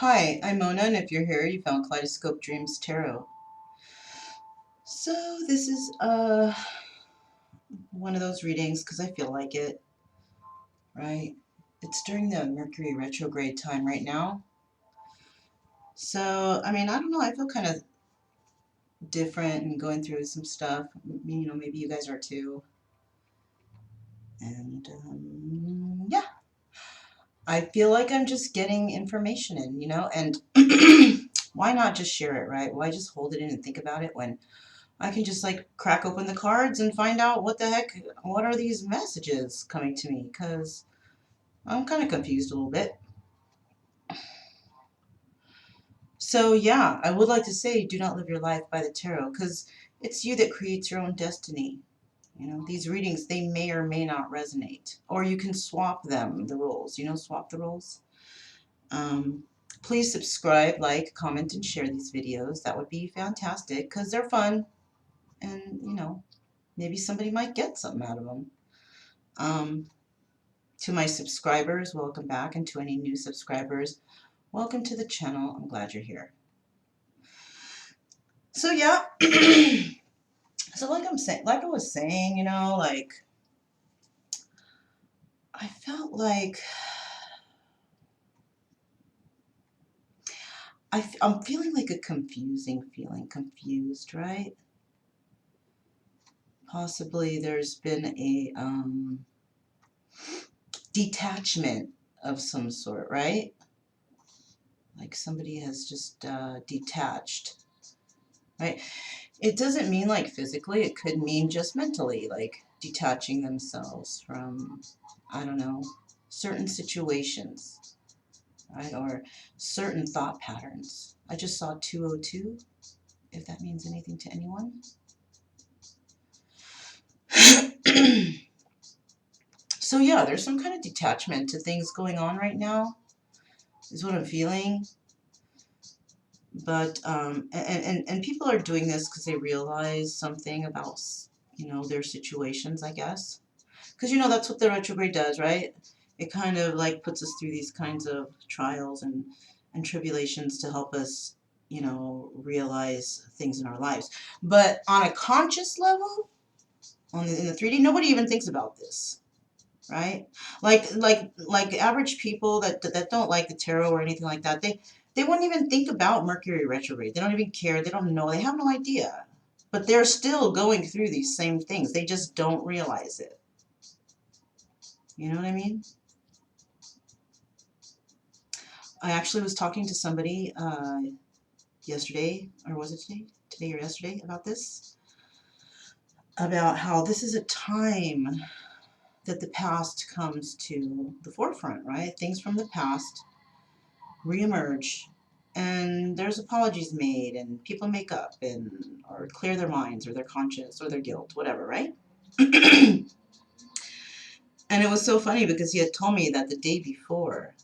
Hi, I'm Mona, and if you're here, you found Kaleidoscope Dreams Tarot. So this is one of those readings because I feel like it, right? It's during the Mercury retrograde time right now. So, I mean, I don't know, I feel kind of different and going through some stuff. Maybe you guys are too. And yeah, I feel like I'm just getting information in, and why not just share it, right? Why just hold it in and think about it when I can just like crack open the cards and find out what the heck, what are these messages coming to me? Because I'm kind of confused a little bit. So yeah, I would like to say do not live your life by the tarot because it's you that creates your own destiny. These readings, they may or may not resonate. Or you can swap them, the roles, swap the roles. Um, Please subscribe, like, comment, and share these videos. That would be fantastic because they're fun and, maybe somebody might get something out of them. To my subscribers, welcome back, and to any new subscribers, welcome to the channel. I'm glad you're here. So yeah, so like I was saying, I felt like I'm feeling like a confusing feeling, confused, right? Possibly there's been a detachment of some sort, right? Like somebody has just detached, right? It doesn't mean like physically, it could mean just mentally, like detaching themselves from, I don't know, certain situations, right? Or certain thought patterns. I just saw 202, if that means anything to anyone. So yeah, there's some kind of detachment to things going on right now, is what I'm feeling. But and people are doing this because they realize something about their situations, I guess. Because that's what the retrograde does, right? It kind of like puts us through these kinds of trials and tribulations to help us realize things in our lives. But on a conscious level, in the 3D, nobody even thinks about this, right? Like average people that don't like the tarot or anything like that, they wouldn't even think about Mercury retrograde. They don't even care. They don't know. They have no idea. But they're still going through these same things. They just don't realize it. You know what I mean? I actually was talking to somebody yesterday, or was it today? Today or yesterday, about this. About how this is a time that the past comes to the forefront, right? Things from the past reemerge, and there's apologies made, and people make up, or clear their minds, or their conscience, or their guilt, whatever, right? And it was so funny because he had told me that the day before,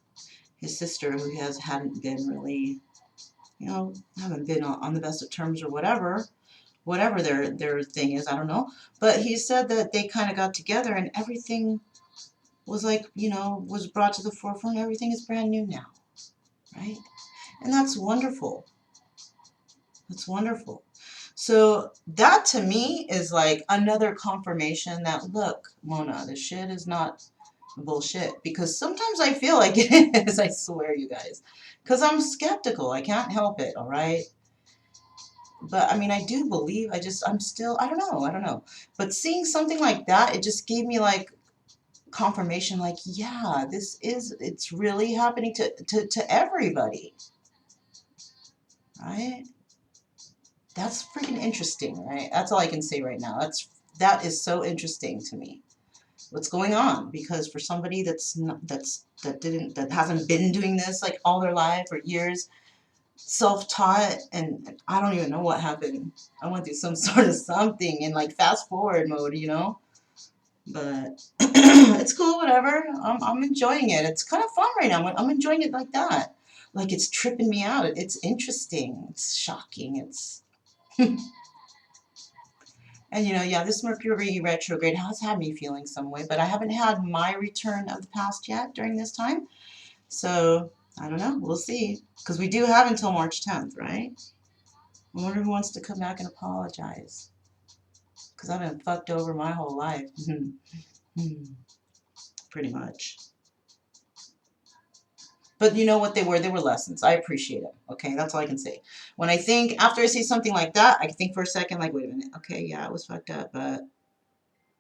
his sister, who hadn't been really, haven't been on the best of terms or whatever their thing is, I don't know. But he said that they kind of got together and everything was like, was brought to the forefront. Everything is brand new now, right? And that's wonderful. That's wonderful. So that to me is like another confirmation that, look, Mona, this shit is not bullshit. Because sometimes I feel like it is, I swear, you guys. Because I'm skeptical. I can't help it, all right? But I mean, I do believe, I'm still, I don't know. But seeing something like that, it just gave me like confirmation, like, yeah, it's really happening to everybody, right? That's freaking interesting, right? That's all I can say right now. That is so interesting to me. What's going on? Because for somebody that hasn't been doing this like all their life or years, self-taught, and I don't even know what happened. I went through some sort of something in like fast forward mode, But it's cool, whatever. I'm enjoying it. It's kind of fun right now. I'm enjoying it like that. Like it's tripping me out. It's interesting. It's shocking. It's And yeah, this Mercury retrograde has had me feeling some way, but I haven't had my return of the past yet during this time. So I don't know. We'll see. Because we do have until March 10th, right? I wonder who wants to come back and apologize. Because I've been fucked over my whole life. Pretty much. But you know what they were? They were lessons. I appreciate it. Okay, that's all I can say. When I think, after I see something like that, I can think for a second, like, wait a minute. Okay, yeah, it was fucked up, but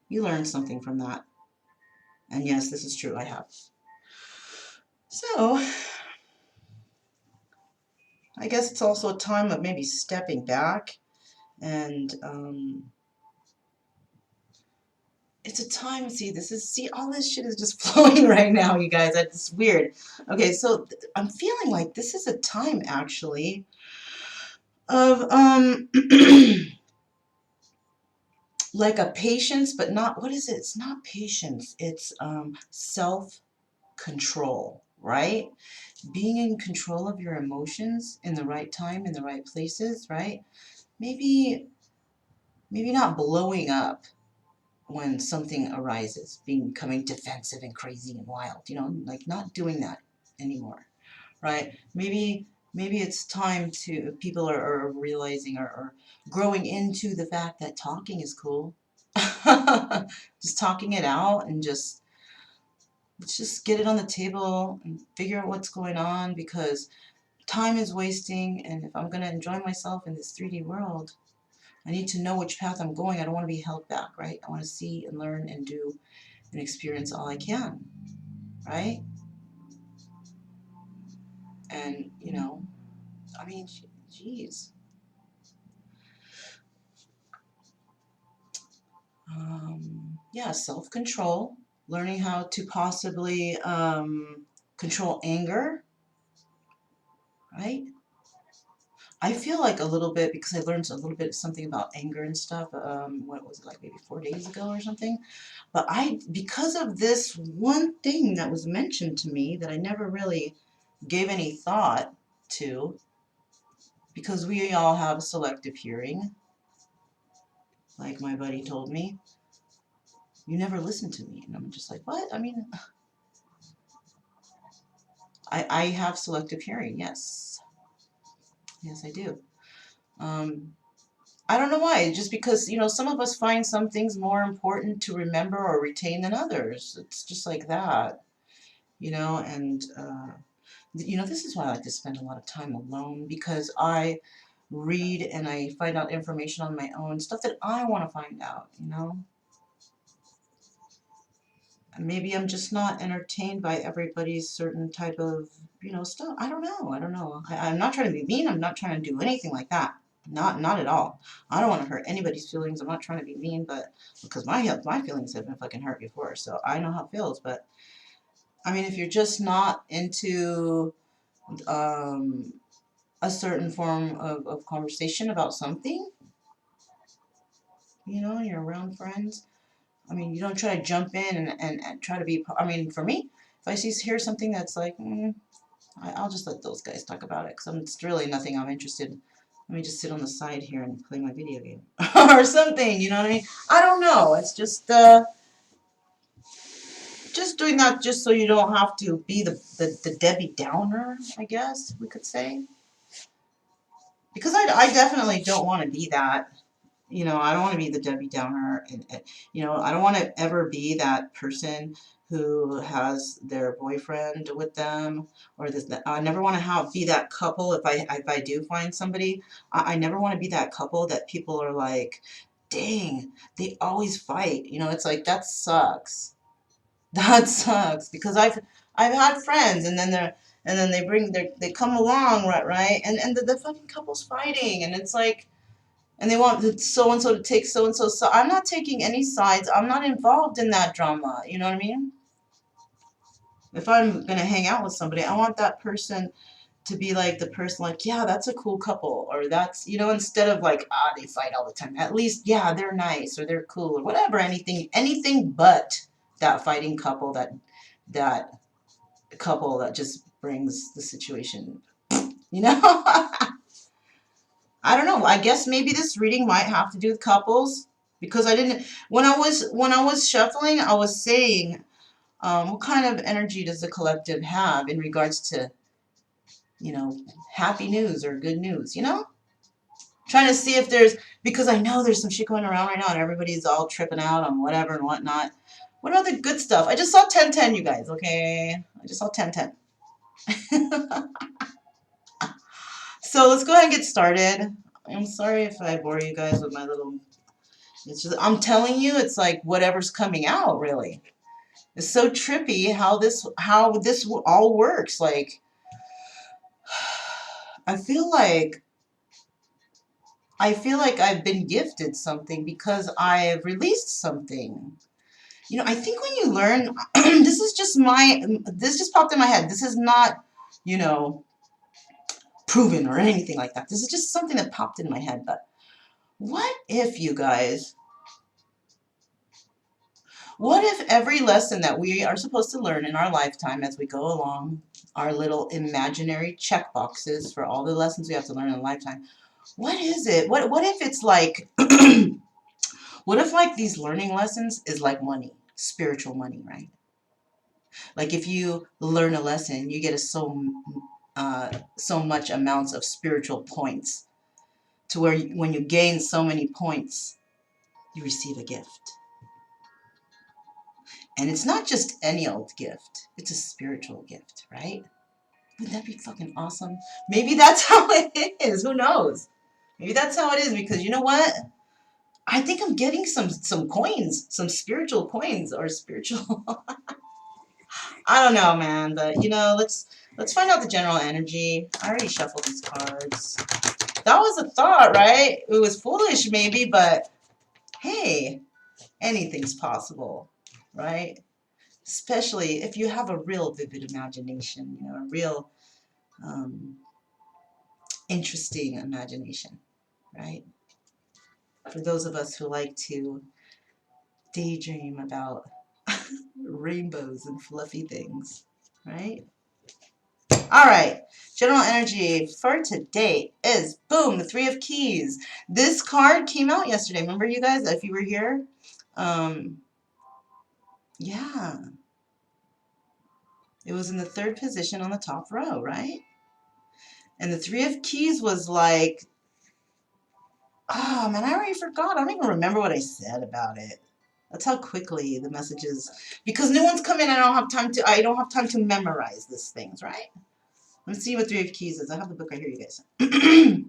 you learned something from that. And yes, this is true. I have. So, I guess it's also a time of maybe stepping back and it's a time, see, all this shit is just flowing right now, you guys. It's weird. Okay, so I'm feeling like this is a time, actually, of, like a patience, but not, what is it? It's not patience. It's, self-control, right? Being in control of your emotions in the right time, in the right places, right? Maybe, maybe not blowing up when something arises, becoming defensive and crazy and wild, you know, like not doing that anymore, right? Maybe it's time to, people are realizing or growing into the fact that talking is cool. Just talking it out and just, let's just get it on the table and figure out what's going on, because time is wasting, and if I'm going to enjoy myself in this 3D world, I need to know which path I'm going. I don't want to be held back, right? I want to see and learn and do and experience all I can, right? And, you know, I mean, geez. Yeah, self-control, learning how to possibly control anger, right? I feel like a little bit, because I learned a little bit something about anger and stuff, what was it, like maybe 4 days ago or something? But because of this one thing that was mentioned to me that I never really gave any thought to, because we all have selective hearing, like my buddy told me, you never listen to me. And I'm just like, what? I mean, I have selective hearing, yes. Yes, I do. Um, I don't know why. Just because, you know, some of us find some things more important to remember or retain than others. It's just like that, you know, and, you know, this is why I like to spend a lot of time alone, because I read and I find out information on my own, stuff that I want to find out, you know. Maybe I'm just not entertained by everybody's certain type of, you know, stuff. I don't know. I don't know. I'm not trying to be mean. I'm not trying to do anything like that. Not at all. I don't want to hurt anybody's feelings. I'm not trying to be mean, but because my feelings have been fucking hurt before, so I know how it feels. But I mean, if you're just not into um, a certain form of conversation about something, you know, you're around friends. I mean, you don't try to jump in and try to be. I mean, for me, if I hear something that's like, I'll just let those guys talk about it, because it's really nothing I'm interested in. Let me just sit on the side here and play my video game or something. You know what I mean? I don't know. It's just doing that just so you don't have to be the Debbie Downer, I guess we could say. Because I definitely don't want to be that. You know, I don't want to be the Debbie Downer, and you know, I don't want to ever be that person who has their boyfriend with them, or this. I never want to be that couple. If I do find somebody, I never want to be that couple that people are like, dang, they always fight. You know, it's like, that sucks. That sucks, because I've had friends, and then they come along, right, and the fucking couple's fighting, and it's like, and they want so and so to take so and so. So I'm not taking any sides. I'm not involved in that drama. You know what I mean? If I'm gonna hang out with somebody, I want that person to be like the person, like, yeah, that's a cool couple, or that's, you know, instead of like, they fight all the time. At least, yeah, they're nice, or they're cool, or whatever. Anything but that fighting couple, that couple that just brings the situation. You know. I don't know. I guess maybe this reading might have to do with couples, because I didn't, when I was shuffling, I was saying, what kind of energy does the collective have in regards to you know, happy news or good news, you know? Trying to see if there's, because I know there's some shit going around right now and everybody's all tripping out on whatever and whatnot. What about the good stuff? I just saw 1010, you guys, okay? I just saw 1010. So let's go ahead and get started. I'm sorry if I bore you guys with my little, it's just, I'm telling you, it's like whatever's coming out, really. It's so trippy how this all works. Like, I feel like I've been gifted something because I've released something. You know, I think when you learn, this just popped in my head. This is not, you know, proven or anything like that. This is just something that popped in my head. But what if, you guys, what if every lesson that we are supposed to learn in our lifetime as we go along, our little imaginary check boxes for all the lessons we have to learn in a lifetime, what is it? What if it's like, what if like these learning lessons is like money, spiritual money, right? Like if you learn a lesson, you get so much amounts of spiritual points to where when you gain so many points, you receive a gift. And it's not just any old gift. It's a spiritual gift, right? Wouldn't that be fucking awesome? Maybe that's how it is. Who knows? Maybe that's how it is because you know what? I think I'm getting some coins, some spiritual coins or spiritual. I don't know, man, but you know, let's find out the general energy. I already shuffled these cards. That was a thought, right? It was foolish maybe, but hey, anything's possible, right? Especially if you have a real vivid imagination, you know, a real interesting imagination, right? For those of us who like to daydream about rainbows and fluffy things, right? All right, general energy for today is, boom, the Three of Keys. This card came out yesterday. Remember, you guys, if you were here? Yeah. It was in the third position on the top row, right? And the Three of Keys was like, oh, man, I already forgot. I don't even remember what I said about it. That's how quickly the messages, because new ones come in, I don't have time to memorize these things, right? Let's see what Three of Keys is. I have the book right here, you guys. I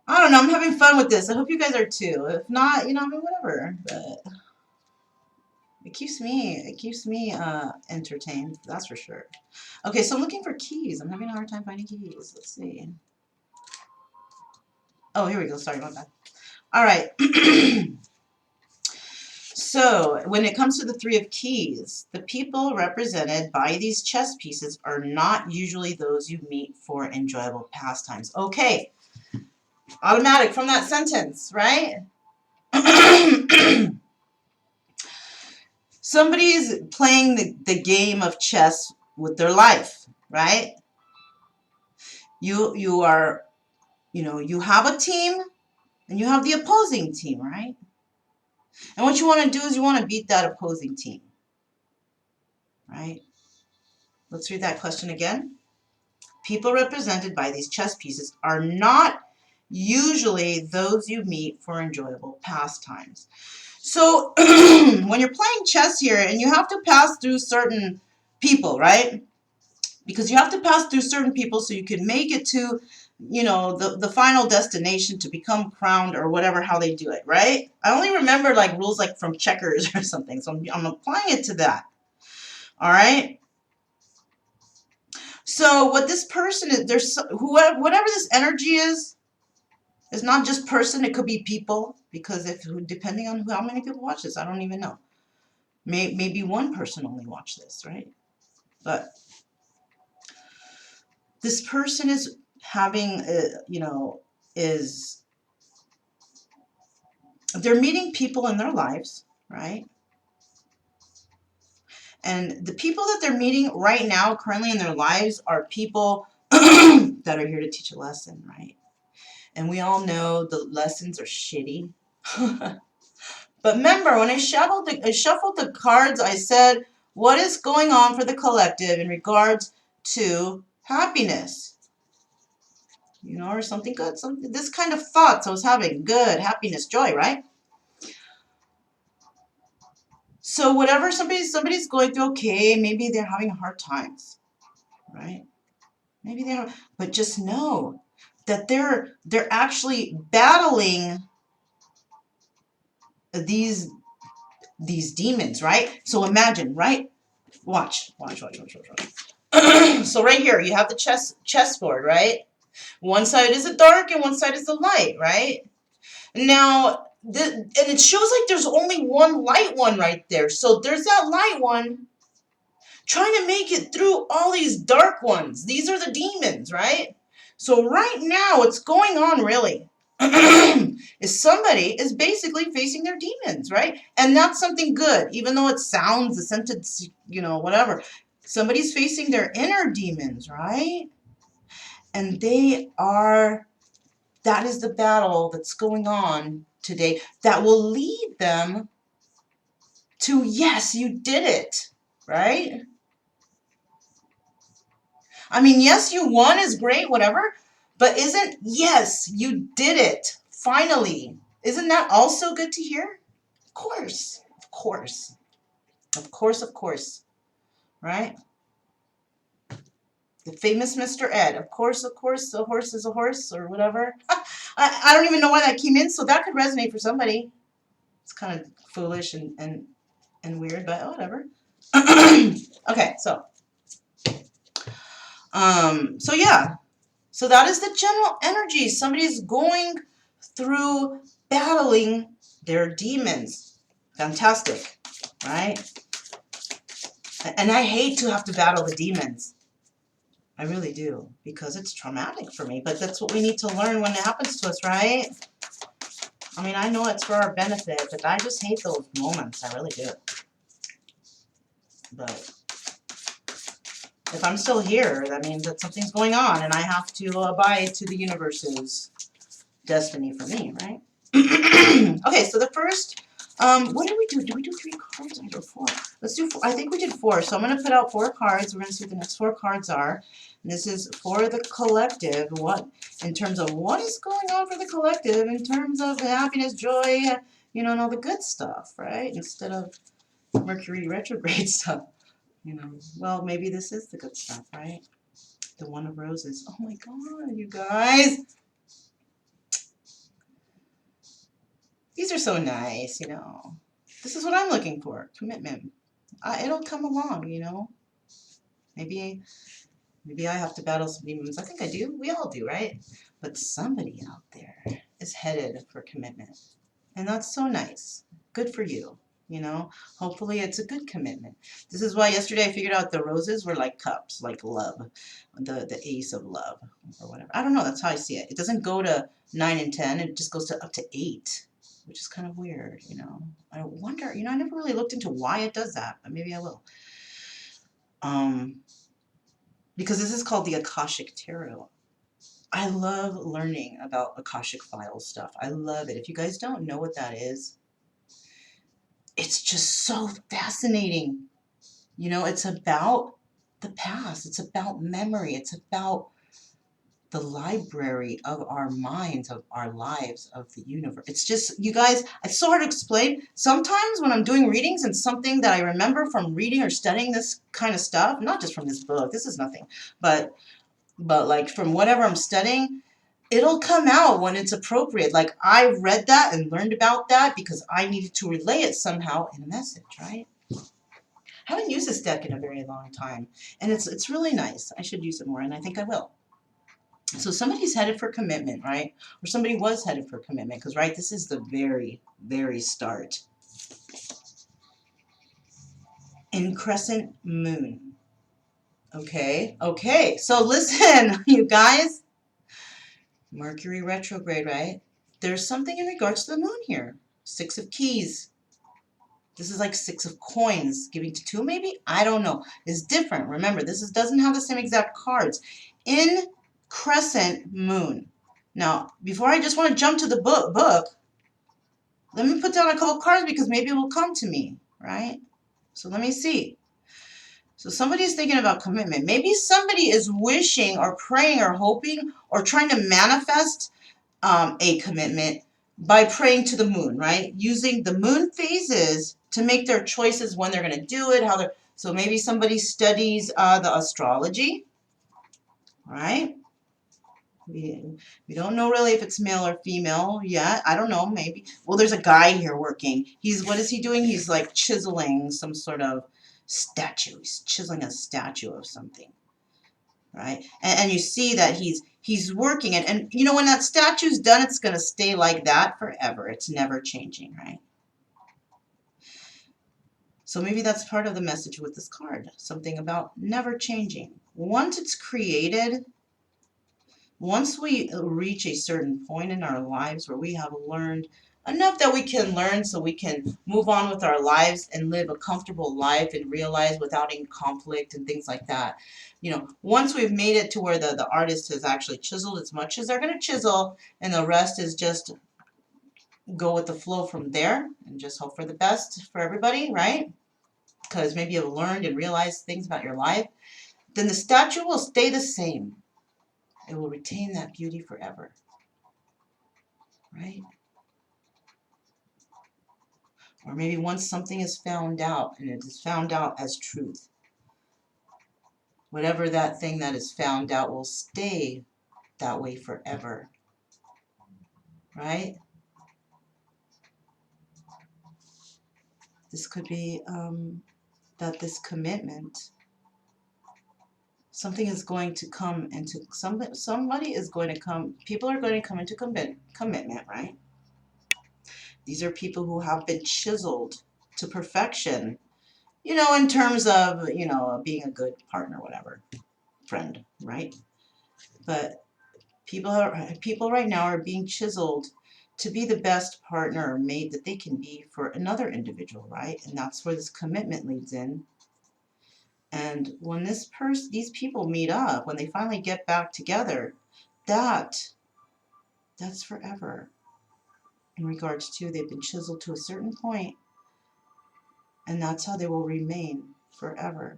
don't know. I'm having fun with this. I hope you guys are too. If not, you know, I mean, whatever. But it keeps me entertained. That's for sure. Okay, so I'm looking for keys. I'm having a hard time finding keys. Let's see. Oh, here we go. Sorry about that. All right. So when it comes to the Three of Keys, the people represented by these chess pieces are not usually those you meet for enjoyable pastimes. Okay. Automatic from that sentence, right? Somebody's playing the game of chess with their life, right? You are, you know, you have a team and you have the opposing team, right? And what you want to do is you want to beat that opposing team, right? Let's read that question again. People represented by these chess pieces are not usually those you meet for enjoyable pastimes. So when you're playing chess here and you have to pass through certain people, right? Because you have to pass through certain people so you can make it to, you know, the final destination to become crowned or whatever, how they do it, right? I only remember like rules like from checkers or something, so I'm applying it to that. All right. So what this person is, there's whoever, whatever this energy is, it's not just person. It could be people, because if depending on how many people watch this, I don't even know. Maybe one person only watch this, right? But this person is having, you know, they're meeting people in their lives, right? And the people that they're meeting right now, currently in their lives, are people that are here to teach a lesson, right? And we all know the lessons are shitty. But remember, when I shuffled the cards, I said, what is going on for the collective in regards to happiness, you know, or something good, something, this kind of thoughts I was having, good, happiness, joy, right? So whatever somebody's going through, okay, maybe they're having hard times, right? Maybe they're, but just know that they're actually battling these demons, right? So imagine, right? Watch. So right here, you have the chessboard, right? One side is the dark and one side is the light, right? Now, and it shows like there's only one light one right there. So there's that light one trying to make it through all these dark ones. These are the demons, right? So right now, what's going on really is somebody is basically facing their demons, right? And that's something good, even though it sounds the sentence, you know, whatever. Somebody's facing their inner demons, right? And they are, that is the battle that's going on today that will lead them to, yes, you did it, right? I mean, yes, you won is great, whatever, but isn't, yes, you did it, finally. Isn't that also good to hear? Of course, of course, of course, of course, right? The famous Mr. Ed, of course, a horse is a horse, or whatever. I don't even know why that came in, so that could resonate for somebody. It's kind of foolish and weird, but whatever. Okay, so yeah. So that is the general energy. Somebody's going through battling their demons. Fantastic, right? And I hate to have to battle the demons. I really do, because it's traumatic for me. But that's what we need to learn when it happens to us, right? I mean, I know it's for our benefit, but I just hate those moments. I really do. But if I'm still here, that means that something's going on, and I have to abide to the universe's destiny for me, right? Okay, so the first, what did we do? Did we do 3 cards or 4? Let's do 4. I think we did 4. So I'm going to put out 4 cards. We're going to see what the next 4 cards are. And this is for the collective. What, in terms of what is going on for the collective, in terms of happiness, joy, you know, and all the good stuff, right? Instead of Mercury retrograde stuff, you know. Well, maybe this is the good stuff, right? The One of Roses. Oh my God, you guys. These are so nice, you know. This is what I'm looking for, commitment. It'll come along, you know. Maybe I have to battle some demons. I think I do. We all do, right? But somebody out there is headed for commitment. And that's so nice. Good for you, you know. Hopefully it's a good commitment. This is why yesterday I figured out the roses were like cups, like love. The ace of love or whatever. I don't know. That's how I see it. It doesn't go to 9 and 10. It just goes to up to 8. Which is kind of weird, you know. I wonder, you know, I never really looked into why it does that, but maybe I will. Because this is called the Akashic Tarot. I love learning about Akashic Files stuff. I love it. If you guys don't know what that is, it's just so fascinating. You know, it's about the past. It's about memory. It's about the library of our minds, of our lives, of the universe. It's just, you guys, it's so hard to explain. Sometimes when I'm doing readings and something that I remember from reading or studying this kind of stuff, not just from this book, this is nothing, but like from whatever I'm studying, it'll come out when it's appropriate. Like I read that and learned about that because I needed to relay it somehow in a message, right? I haven't used this deck in a very long time, and it's really nice. I should use it more, and I think I will. So somebody's headed for commitment, right? Or somebody was headed for commitment, because, right, this is the very, very start. In crescent moon. Okay, okay. So listen, you guys. Mercury retrograde, right? There's something in regards to the moon here. 6 of keys. This is like 6 of coins. Giving to 2, maybe? I don't know. It's different. Remember, this doesn't have the same exact cards. In crescent moon. Now, before I just want to jump to the book, let me put down a couple cards because maybe it will come to me, right? So let me see. So somebody is thinking about commitment. Maybe somebody is wishing or praying or hoping or trying to manifest a commitment by praying to the moon, right? Using the moon phases to make their choices when they're going to do it, how they're. So maybe somebody studies the astrology, right? We don't know really if it's male or female yet. I don't know, maybe. Well, there's a guy here working. What is he doing? He's like chiseling some sort of statue. He's chiseling a statue of something, right? And you see that he's working. And you know, when that statue's done, it's going to stay like that forever. It's never changing, right? So maybe that's part of the message with this card. Something about never changing. Once it's created, once we reach a certain point in our lives where we have learned enough that we can learn so we can move on with our lives and live a comfortable life and realize without any conflict and things like that. You know, once we've made it to where the artist has actually chiseled as much as they're going to chisel and the rest is just go with the flow from there and just hope for the best for everybody, right? Because maybe you've learned and realized things about your life, then the statue will stay the same. It will retain that beauty forever, right? Or maybe once something is found out and it is found out as truth, whatever that thing that is found out will stay that way forever, right? This could be that this commitment, something is going to come into, somebody is going to come, people are going to come into commitment, right? These are people who have been chiseled to perfection, you know, in terms of, you know, being a good partner, whatever, friend, right? But people right now are being chiseled to be the best partner or mate that they can be for another individual, right? And that's where this commitment leads in. And when these people meet up, when they finally get back together, that's forever. In regards to they've been chiseled to a certain point, and that's how they will remain forever.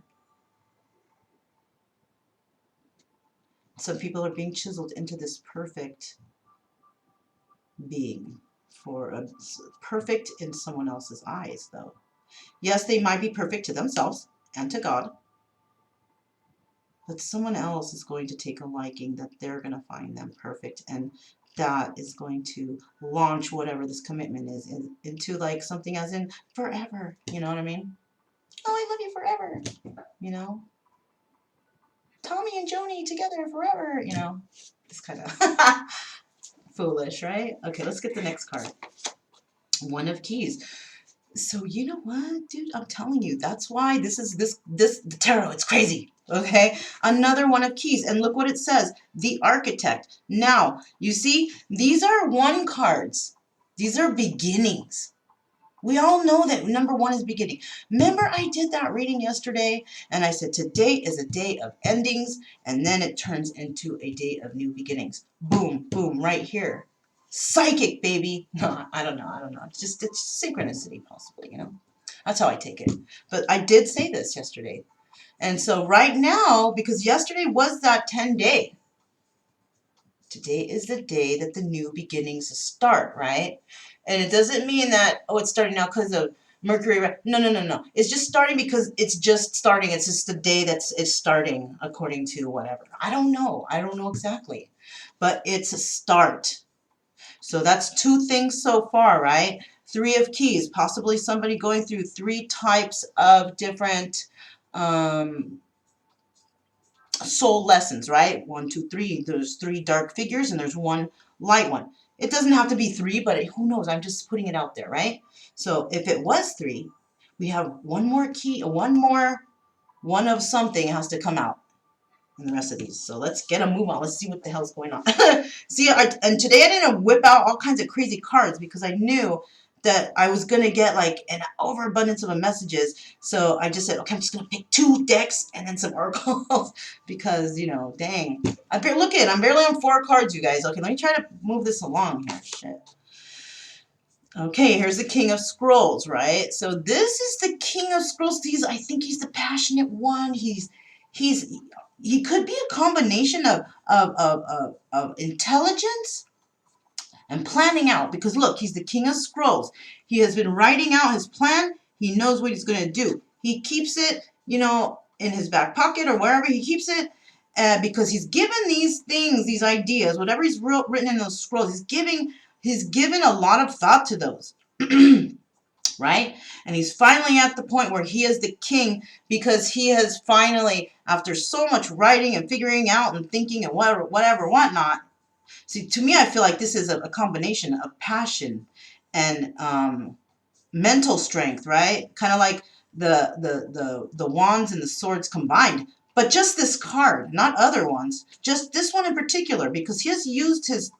Some people are being chiseled into this perfect being, perfect in someone else's eyes, though. Yes, they might be perfect to themselves and to God, but someone else is going to take a liking that they're going to find them perfect, and that is going to launch whatever this commitment is into like something as in forever. You know what I mean? Oh, I love you forever. You know? Tommy and Joni together forever. You know? It's kind of foolish, right? Okay, let's get the next card. One of Keys. So you know what, dude? I'm telling you, that's why the tarot, it's crazy. Okay? Another one of keys. And look what it says. The Architect. Now, you see, these are one cards. These are beginnings. We all know that number one is beginning. Remember I did that reading yesterday and I said today is a day of endings and then it turns into a day of new beginnings. Boom, boom, right here. Psychic, baby. No, I don't know. It's synchronicity, possibly, you know. That's how I take it. But I did say this yesterday. And so right now, because yesterday was that 10-day, today is the day that the new beginnings start, right? And it doesn't mean that, oh, it's starting now because of Mercury. No. It's just starting because it's just starting. It's just the day it's starting according to whatever. I don't know. I don't know exactly. But it's a start. So that's two things so far, right? Three of Keys, possibly somebody going through three types of different soul lessons, right? 1, 2, 3. There's 3 dark figures and there's 1 light one. It doesn't have to be 3, but who knows? I'm just putting it out there, right? So if it was 3, we have one more key, one of something has to come out in the rest of these. So let's get a move on. Let's see what the hell's going on. See, and today I didn't whip out all kinds of crazy cards because I knew that I was going to get like an overabundance of messages. So I just said, okay, I'm just going to pick 2 decks and then some oracles because, you know, dang. I'm barely on 4 cards, you guys. Okay, let me try to move this along here. Shit. Okay, here's the King of Scrolls, right? So this is the King of Scrolls. I think he's the passionate one. He's he could be a combination of intelligence and planning out. Because look, he's the King of Scrolls. He has been writing out his plan. He knows what he's going to do. He keeps it, you know, in his back pocket or wherever he keeps it. Because he's given these things, these ideas, whatever he's written in those scrolls, he's given a lot of thought to those. Right? And he's finally at the point where he is the king because he has finally, after so much writing and figuring out and thinking and whatever, whatnot. See, to me, I feel like this is a combination of passion and mental strength, right? Kind of like the wands and the swords combined. But just this card, not other ones. Just this one in particular, because he has used his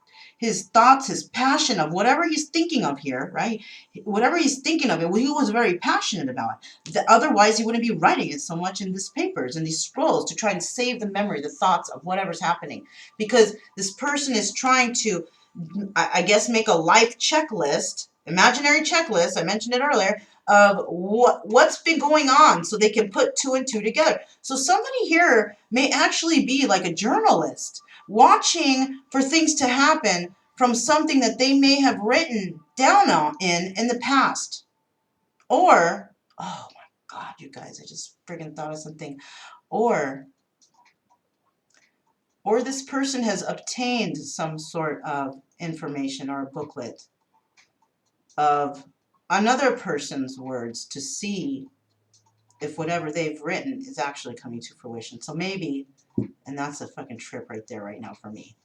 thoughts, his passion of whatever he's thinking of here, right? Whatever he's thinking of it, well, he was very passionate about it. Otherwise, he wouldn't be writing it so much in these papers, in these scrolls, to try and save the memory, the thoughts of whatever's happening. Because this person is trying to, I guess, make a life checklist, imaginary checklist, I mentioned it earlier, of what's been going on so they can put two and two together. So somebody here may actually be like a journalist watching for things to happen from something that they may have written down on in the past. Or, oh my God, you guys, I just friggin' thought of something. Or this person has obtained some sort of information or a booklet of another person's words to see if whatever they've written is actually coming to fruition. So maybe, and that's a fucking trip right there right now for me.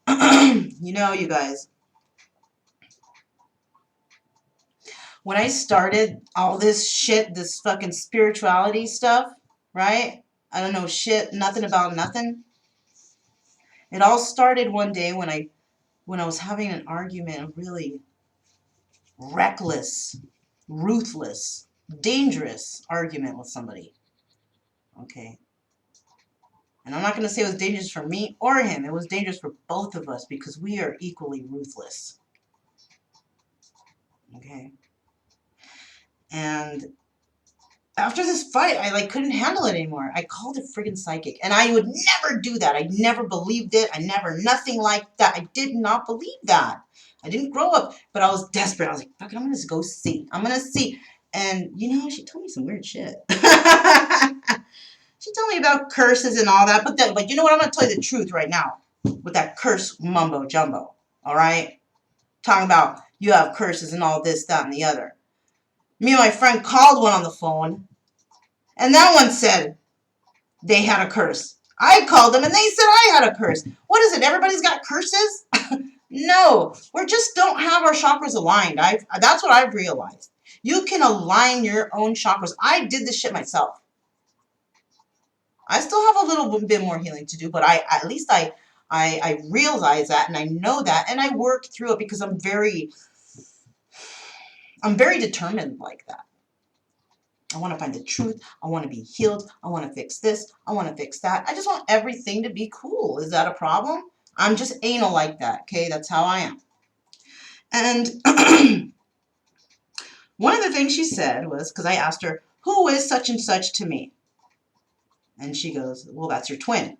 You know, you guys, when I started all this shit, this fucking spirituality stuff, right? I don't know shit, nothing about nothing. It all started one day when I was having an argument, a really reckless, ruthless, dangerous argument with somebody. Okay. And I'm not going to say it was dangerous for me or him. It was dangerous for both of us because we are equally ruthless. Okay. And after this fight, I couldn't handle it anymore. I called a friggin' psychic. And I would never do that. I never believed it. Nothing like that. I did not believe that. I didn't grow up, but I was desperate. I was like, fuck it, I'm going to go see. I'm going to see. And, you know, she told me some weird shit. She told me about curses and all that. But you know what? I'm going to tell you the truth right now with that curse mumbo jumbo. All right? Talking about you have curses and all this, that, and the other. Me and my friend called one on the phone, and that one said they had a curse. I called them, and they said I had a curse. What is it? Everybody's got curses? No, we just don't have our chakras aligned. That's what I've realized. You can align your own chakras. I did this shit myself. I still have a little bit more healing to do, but at least I realize that, and I know that, and I work through it because I'm very determined like that. I want to find the truth. I want to be healed. I want to fix this. I want to fix that. I just want everything to be cool. Is that a problem? I'm just anal like that, okay? That's how I am. And one of the things she said was, because I asked her, who is such and such to me? And she goes, well, that's your twin.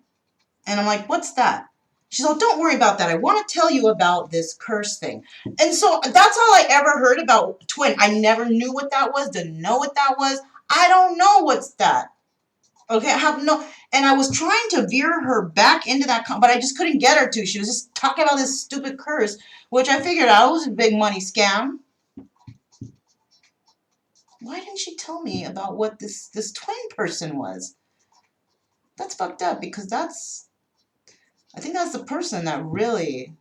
And I'm like, what's that? She's like, don't worry about that. I want to tell you about this curse thing. And so that's all I ever heard about twin. I never knew what that was, didn't know what that was. I don't know what's that. Okay, I have no, and I was trying to veer her back into that, but I just couldn't get her to. She was just talking about this stupid curse, which I figured out was a big money scam. Why didn't she tell me about what this twin person was? That's fucked up because I think that's the person that really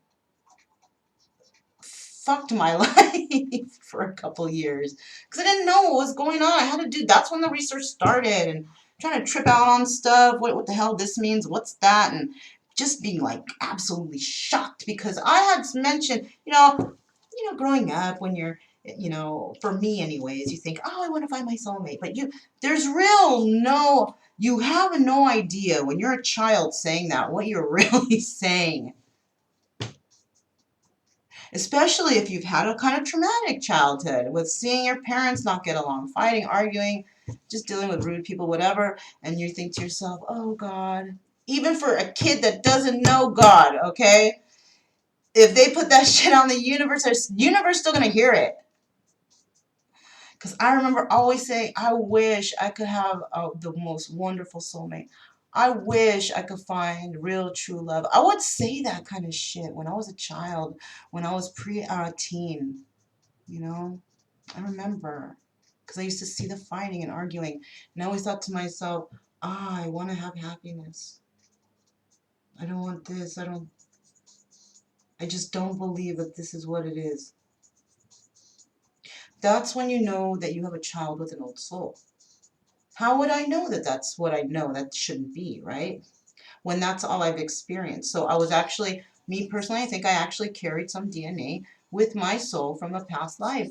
fucked my life for a couple years because I didn't know what was going on. I had to do, that's when the research started and trying to trip out on stuff. What the hell this means? What's that? And just being like absolutely shocked because I had mentioned, growing up when you're, for me anyways, you think, oh, I want to find my soulmate. But you have no idea when you're a child saying that, what you're really saying. Especially if you've had a kind of traumatic childhood with seeing your parents not get along, fighting, arguing, just dealing with rude people, whatever, and you think to yourself, oh God, even for a kid that doesn't know God, okay, if they put that shit on the universe, the universe still gonna hear it. Because I remember always saying, I wish I could have the most wonderful soulmate. I wish I could find real true love. I would say that kind of shit when I was a child, when I was pre-teen, you know. I remember. Because I used to see the fighting and arguing. And I always thought to myself, I want to have happiness. I don't want this. I just don't believe that this is what it is. That's when you know that you have a child with an old soul. How would I know that that's what I know? That shouldn't be, right? When that's all I've experienced. So I was actually, me personally, I think I actually carried some DNA with my soul from a past life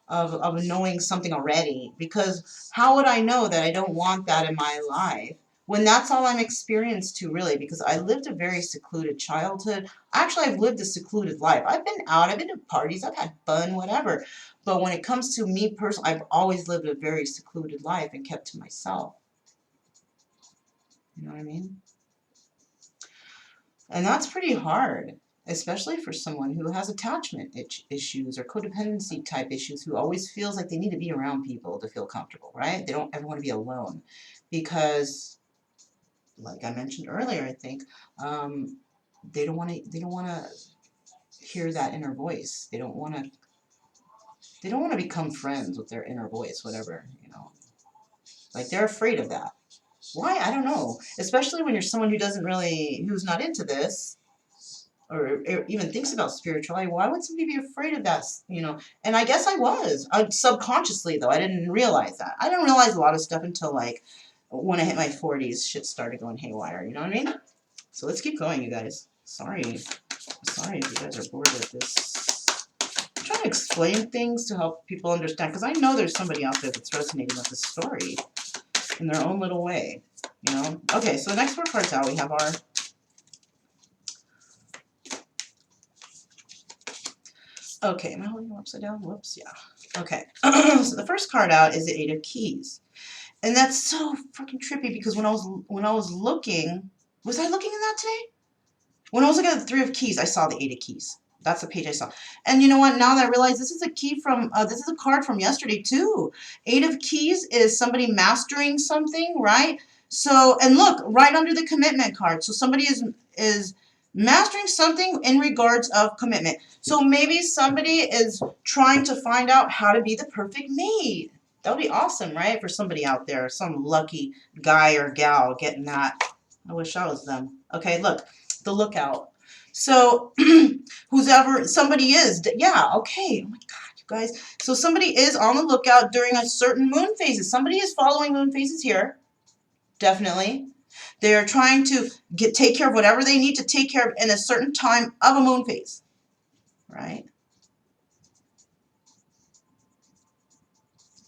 of knowing something already. Because how would I know that I don't want that in my life when that's all I'm experienced to, really? Because I lived a very secluded childhood. Actually, I've lived a secluded life. I've been out, I've been to parties, I've had fun, whatever. But when it comes to me personally, I've always lived a very secluded life and kept to myself. You know what I mean? And that's pretty hard, especially for someone who has attachment issues or codependency type issues, who always feels like they need to be around people to feel comfortable, right? They don't ever want to be alone because, like I mentioned earlier, I think they don't want to. They don't want to hear that inner voice. They don't want to. They don't want to become friends with their inner voice, whatever, you know. Like they're afraid of that. Why? I don't know. Especially when you're someone who doesn't really, who's not into this, or even thinks about spirituality. Why would somebody be afraid of that, you know? And I guess I was. Subconsciously, though. I didn't realize that. I didn't realize a lot of stuff until, like, when I hit my 40s, shit started going haywire. You know what I mean? So let's keep going, you guys. Sorry if you guys are bored with this. I'm trying to explain things to help people understand, because I know there's somebody out there that's resonating with this story in their own little way, you know? Okay, so the next four cards out, we have our... Okay, am I holding them upside down? Whoops, yeah. Okay, so the first card out is the Eight of Keys. And that's so fucking trippy, because when I was looking, was I looking in that today? When I was looking at the Three of Keys, I saw the Eight of Keys. That's the page I saw. And you know what? Now that I realize this is a key from, this is a card from yesterday too. Eight of Keys is somebody mastering something, right? So, and look, right under the commitment card. So somebody is mastering something in regards of commitment. So maybe somebody is trying to find out how to be the perfect mate. That would be awesome, right? For somebody out there, some lucky guy or gal getting that. I wish I was them. Okay, look, the lookout. So, whoever somebody is, yeah, okay. Oh my God, you guys. So somebody is on the lookout during a certain moon phases. Somebody is following moon phases here, definitely. They are trying to take care of whatever they need to take care of in a certain time of a moon phase, right?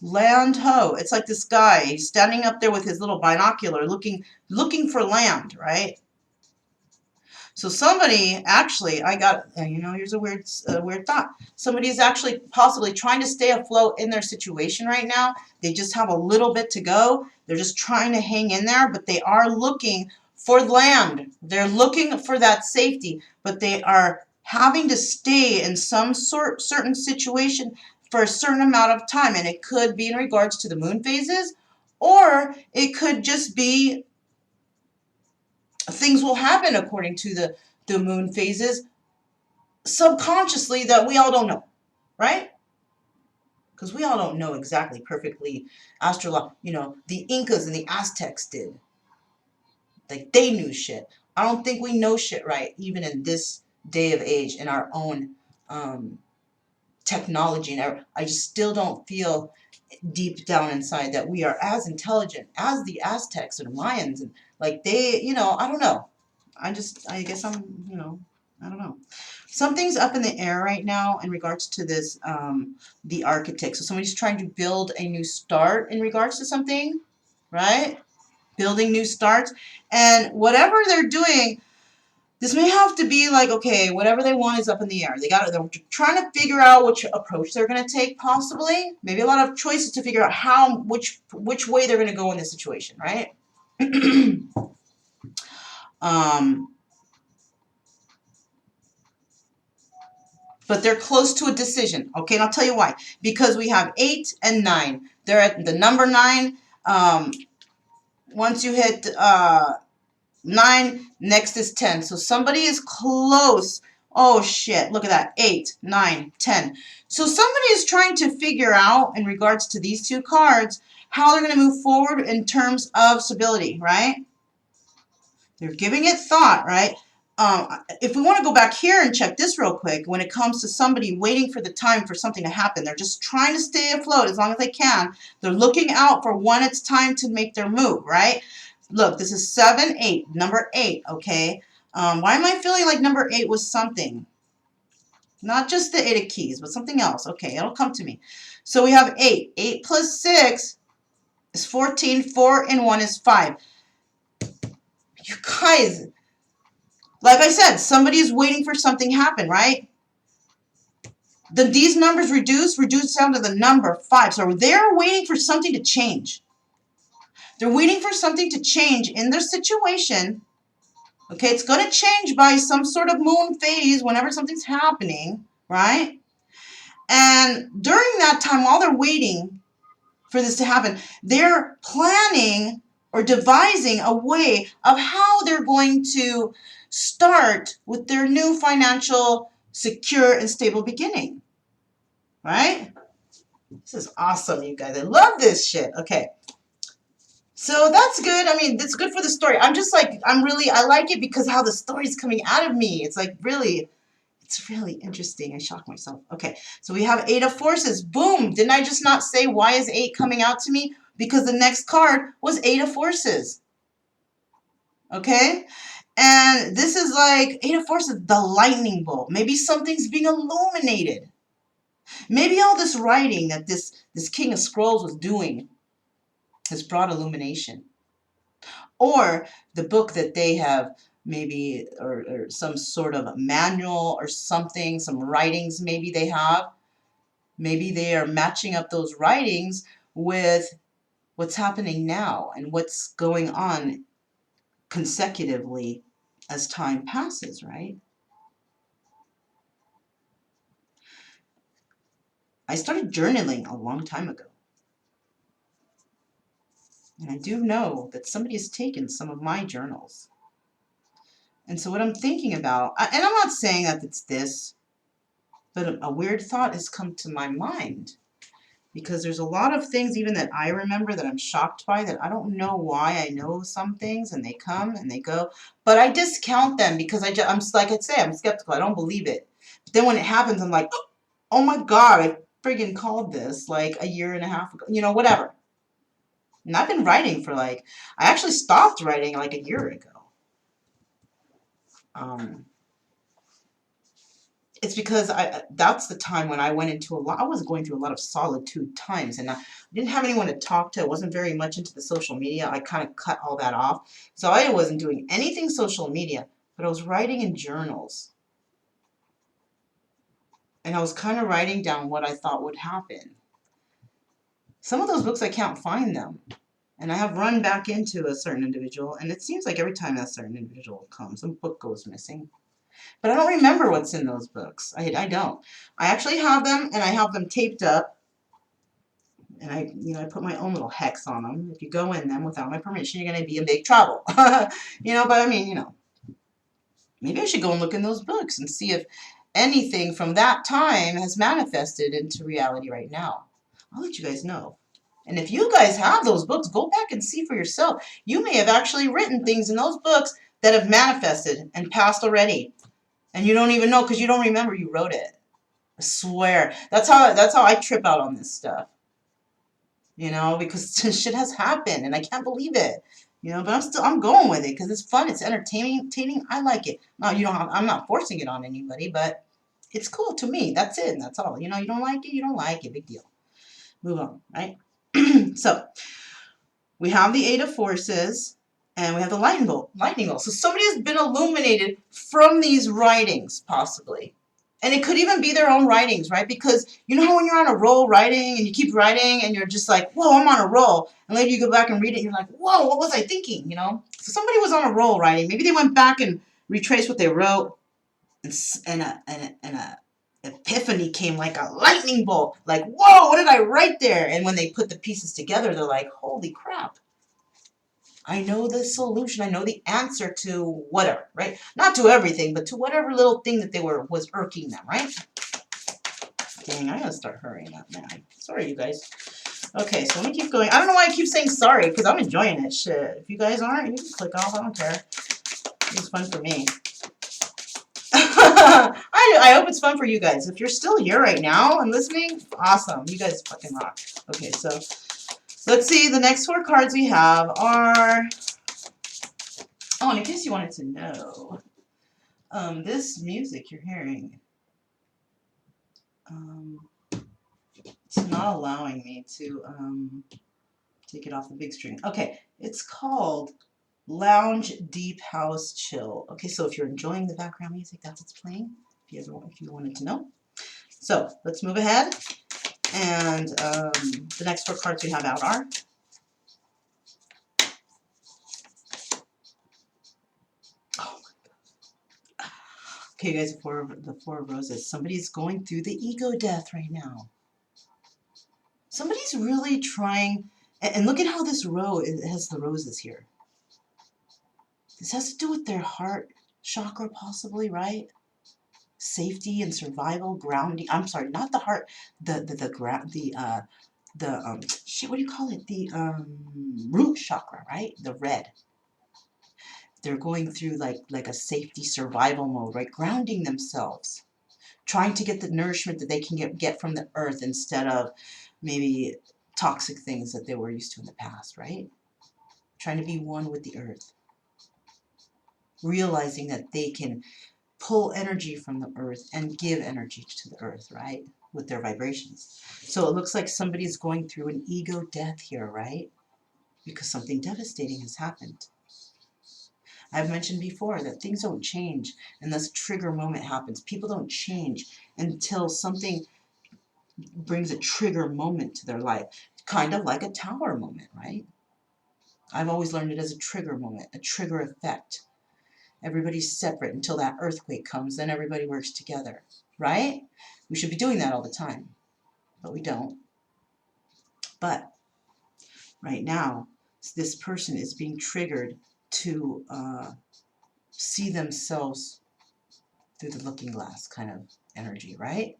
Land ho. It's like this guy. He's standing up there with his little binocular, looking for land, right? So somebody actually, I got, you know, here's a weird thought. Somebody is actually possibly trying to stay afloat in their situation right now. They just have a little bit to go. They're just trying to hang in there, but they are looking for land. They're looking for that safety, but they are having to stay in some certain situation for a certain amount of time. And it could be in regards to the moon phases, or it could just be things will happen according to the moon phases subconsciously that we all don't know, right? Because we all don't know exactly perfectly you know, the Incas and the Aztecs did. Like, they knew shit. I don't think we know shit right, even in this day of age, in our own technology. And I just still don't feel deep down inside that we are as intelligent as the Aztecs or Mayans. And, like, they, you know, I don't know. I guess I'm, you know, I don't know. Something's up in the air right now in regards to this, the architect. So somebody's trying to build a new start in regards to something, right? Building new starts. And whatever they're doing, This may have to be like, okay, whatever they want is up in the air. They're trying to figure out which approach they're going to take, possibly. Maybe a lot of choices to figure out which way they're going to go in this situation, right? But they're close to a decision, okay? And I'll tell you why. Because we have 8 and 9. They're at the number 9. Once you hit 9, next is 10. So somebody is close. Oh, shit. Look at that. 8, 9, 10. So somebody is trying to figure out, in regards to these two cards, how they're going to move forward in terms of stability, right? They're giving it thought, right? If we want to go back here and check this real quick, when it comes to somebody waiting for the time for something to happen, they're just trying to stay afloat as long as they can. They're looking out for when it's time to make their move, right? Look, this is 7, 8, number 8, okay? Why am I feeling like number 8 was something? Not just the 8 of keys, but something else. Okay, it'll come to me. So we have 8. 8 plus 6 is 14. 4 and 1 is 5. You guys, like I said, somebody is waiting for something to happen, right? These numbers reduce down to the number 5. So they're waiting for something to change. They're waiting for something to change in their situation. Okay, it's going to change by some sort of moon phase whenever something's happening, right? And during that time, while they're waiting for this to happen, they're planning or devising a way of how they're going to start with their new financial, secure, and stable beginning. Right? This is awesome, you guys. I love this shit. Okay. So that's good. I mean, it's good for the story. I'm just like, I like it because how the story's coming out of me. It's like really, it's really interesting. I shocked myself. Okay. So we have 8 of forces. Boom. Didn't I just not say why is 8 coming out to me? Because the next card was 8 of forces. Okay. And this is like 8 of forces, the lightning bolt. Maybe something's being illuminated. Maybe all this writing that this King of Scrolls was doing has brought illumination. Or the book that they have maybe, or some sort of manual or something, some writings maybe they have. Maybe they are matching up those writings with what's happening now and what's going on consecutively as time passes, right? I started journaling a long time ago. And I do know that somebody has taken some of my journals. And so what I'm thinking about, and I'm not saying that it's this, but a weird thought has come to my mind. Because there's a lot of things even that I remember that I'm shocked by that I don't know why I know some things and they come and they go. But I discount them because I'm like I say, I'm skeptical. I don't believe it. But then when it happens, I'm like, oh my God, I friggin' called this like a year and a half ago. You know, whatever. And I've been writing for like, I actually stopped writing like a year ago. It's because that's the time when I went into I was going through a lot of solitude times, and I didn't have anyone to talk to. I wasn't very much into the social media. I kind of cut all that off. So I wasn't doing anything social media, but I was writing in journals. And I was kind of writing down what I thought would happen. Some of those books, I can't find them. And I have run back into a certain individual, and it seems like every time that certain individual comes, a book goes missing. But I don't remember what's in those books. I don't. I actually have them, and I have them taped up. And I put my own little hex on them. If you go in them without my permission, you're going to be in big trouble. But I mean, maybe I should go and look in those books and see if anything from that time has manifested into reality right now. I'll let you guys know. And if you guys have those books, go back and see for yourself. You may have actually written things in those books that have manifested and passed already. And you don't even know because you don't remember you wrote it. I swear. That's how I trip out on this stuff. Because shit has happened and I can't believe it. But I'm going with it because it's fun. It's entertaining. I like it. No, I'm not forcing it on anybody, but it's cool to me. That's it. That's all. You don't like it, you don't like it. Big deal. Move on, right? So we have the 8 of forces. And we have the lightning bolt. So somebody has been illuminated from these writings, possibly. And it could even be their own writings, right? Because you know how when you're on a roll writing and you keep writing and you're just like, whoa, I'm on a roll. And later you go back and read it and you're like, whoa, what was I thinking, you know? So somebody was on a roll writing. Maybe they went back and retraced what they wrote, and a epiphany came like a lightning bolt. Like, whoa, what did I write there? And when they put the pieces together, they're like, holy crap. I know the solution. I know the answer to whatever, right? Not to everything, but to whatever little thing that was irking them, right? Dang, I gotta start hurrying up, man. Sorry, you guys. Okay, so let me keep going. I don't know why I keep saying sorry, because I'm enjoying it. Shit. If you guys aren't, you can click off. I don't care. It's fun for me. I hope it's fun for you guys. If you're still here right now and listening, awesome. You guys fucking rock. Okay, so let's see. The next 4 cards we have are... Oh, and in case you wanted to know, this music you're hearing, it's not allowing me to take it off the big screen. Okay, it's called Lounge Deep House Chill. Okay, so if you're enjoying the background music, that's what's playing, if you wanted to know. So let's move ahead, and the next 4 cards we have out are... Oh my God. Okay, guys, the four of Roses. Somebody's going through the ego death right now. Somebody's really trying, and look at how this row, it has the roses here. This has to do with their heart chakra, possibly, right? Safety and survival, grounding. I'm sorry, not the heart, shit, what do you call it? The root chakra, right? The red. They're going through like a safety survival mode, right? Grounding themselves, trying to get the nourishment that they can get from the earth instead of maybe toxic things that they were used to in the past, right? Trying to be one with the earth. Realizing that they can pull energy from the earth and give energy to the earth, right? With their vibrations. So it looks like somebody's going through an ego death here, right? Because something devastating has happened. I've mentioned before that things don't change unless a trigger moment happens. People don't change until something brings a trigger moment to their life. Kind of like a tower moment, right? I've always learned it as a trigger moment, a trigger effect. Everybody's separate until that earthquake comes, then everybody works together, right? We should be doing that all the time, but we don't. But right now, this person is being triggered to see themselves through the looking glass kind of energy, right?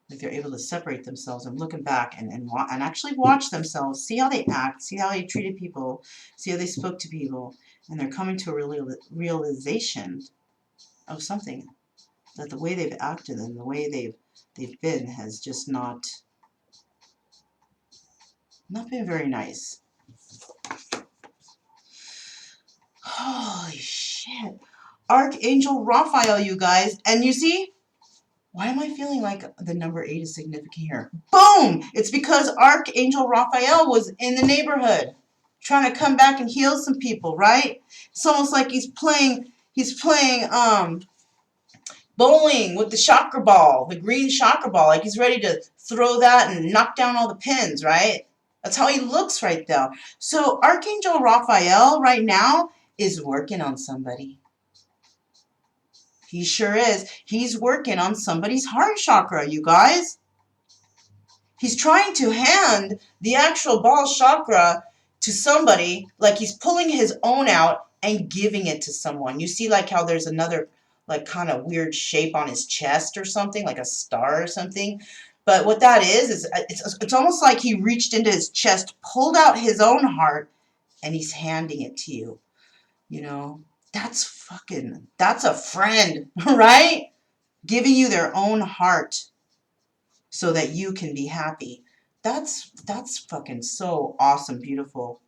Like they're able to separate themselves and looking back and actually watch themselves, see how they act, see how they treated people, see how they spoke to people, and they're coming to a realization of something, that the way they've acted and the way they've been has just not been very nice. Holy shit. Archangel Raphael, you guys. And you see, why am I feeling like the number 8 is significant here? Boom! It's because Archangel Raphael was in the neighborhood trying to come back and heal some people, right? It's almost like he's playing bowling with the chakra ball, the green chakra ball, like he's ready to throw that and knock down all the pins, right? That's how he looks right now. So Archangel Raphael right now is working on somebody. He sure is. He's working on somebody's heart chakra, you guys. He's trying to hand the actual ball chakra to somebody, like he's pulling his own out and giving it to someone. You see like how there's another like kind of weird shape on his chest or something, like a star or something. But what that is it's almost like he reached into his chest, pulled out his own heart, and he's handing it to you. You know, that's a friend, right? Giving you their own heart so that you can be happy. That's fucking so awesome, beautiful.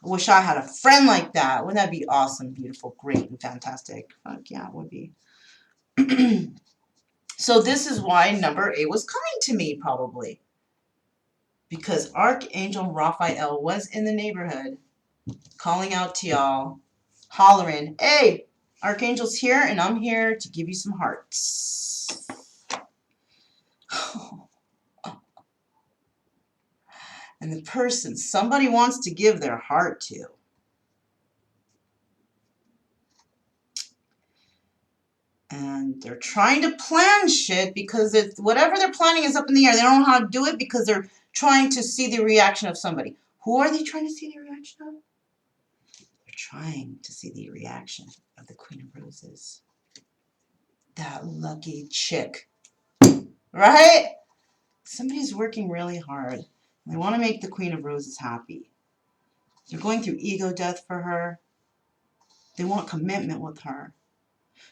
I wish I had a friend like that. Wouldn't that be awesome, beautiful, great, and fantastic? Fuck yeah, it would be. So this is why number 8 was coming to me, probably. Because Archangel Raphael was in the neighborhood calling out to y'all, hollering, hey, Archangel's here, and I'm here to give you some hearts. And the person somebody wants to give their heart to, and they're trying to plan shit because it's, whatever they're planning is up in the air. They don't know how to do it because they're trying to see the reaction of somebody. Who are they trying to see the reaction of? They're trying to see the reaction of the Queen of Roses. That lucky chick. Right? Somebody's working really hard. They want to make the Queen of Roses happy. They're going through ego death for her. They want commitment with her.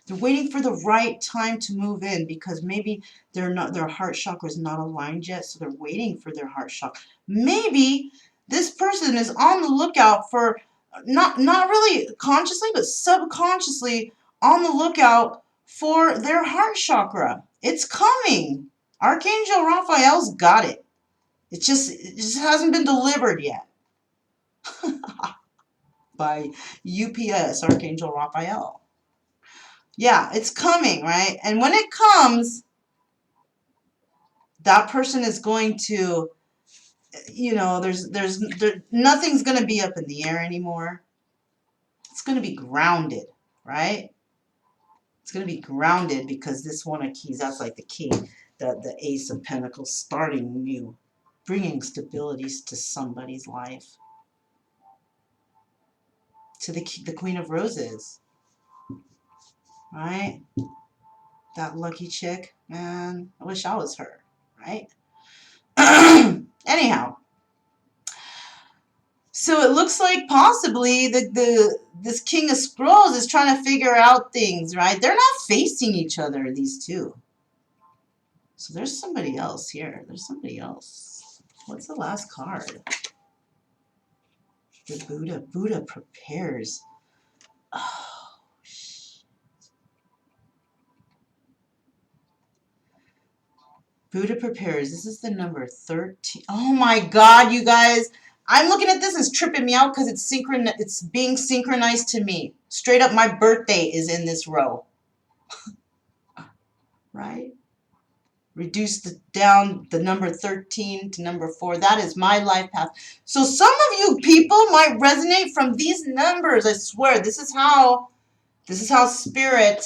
They're waiting for the right time to move in because maybe their heart chakra is not aligned yet, so they're waiting for their heart chakra. Maybe this person is on the lookout for, not really consciously, but subconsciously on the lookout for their heart chakra. It's coming. Archangel Raphael's got it. It just hasn't been delivered yet. By UPS, Archangel Raphael. Yeah, it's coming, right? And when it comes, that person is going to, you know, nothing's going to be up in the air anymore. It's going to be grounded, right? It's going to be grounded because this one of keys, that's like the key, the Ace of Pentacles, starting new, bringing stabilities to somebody's life. To the Queen of Roses, right? That lucky chick, man, I wish I was her, right? Anyhow, so it looks like possibly this King of Scrolls is trying to figure out things, right? They're not facing each other, these two. So there's somebody else here. There's somebody else. What's the last card? The Buddha. Buddha prepares. Oh, Buddha prepares. This is the number 13. Oh my God, you guys. I'm looking at this, it's tripping me out because it's being synchronized to me. Straight up, my birthday is in this row. Right? Reduce down the number 13 to number 4. That is my life path. So some of you people might resonate from these numbers. I swear, this is how spirit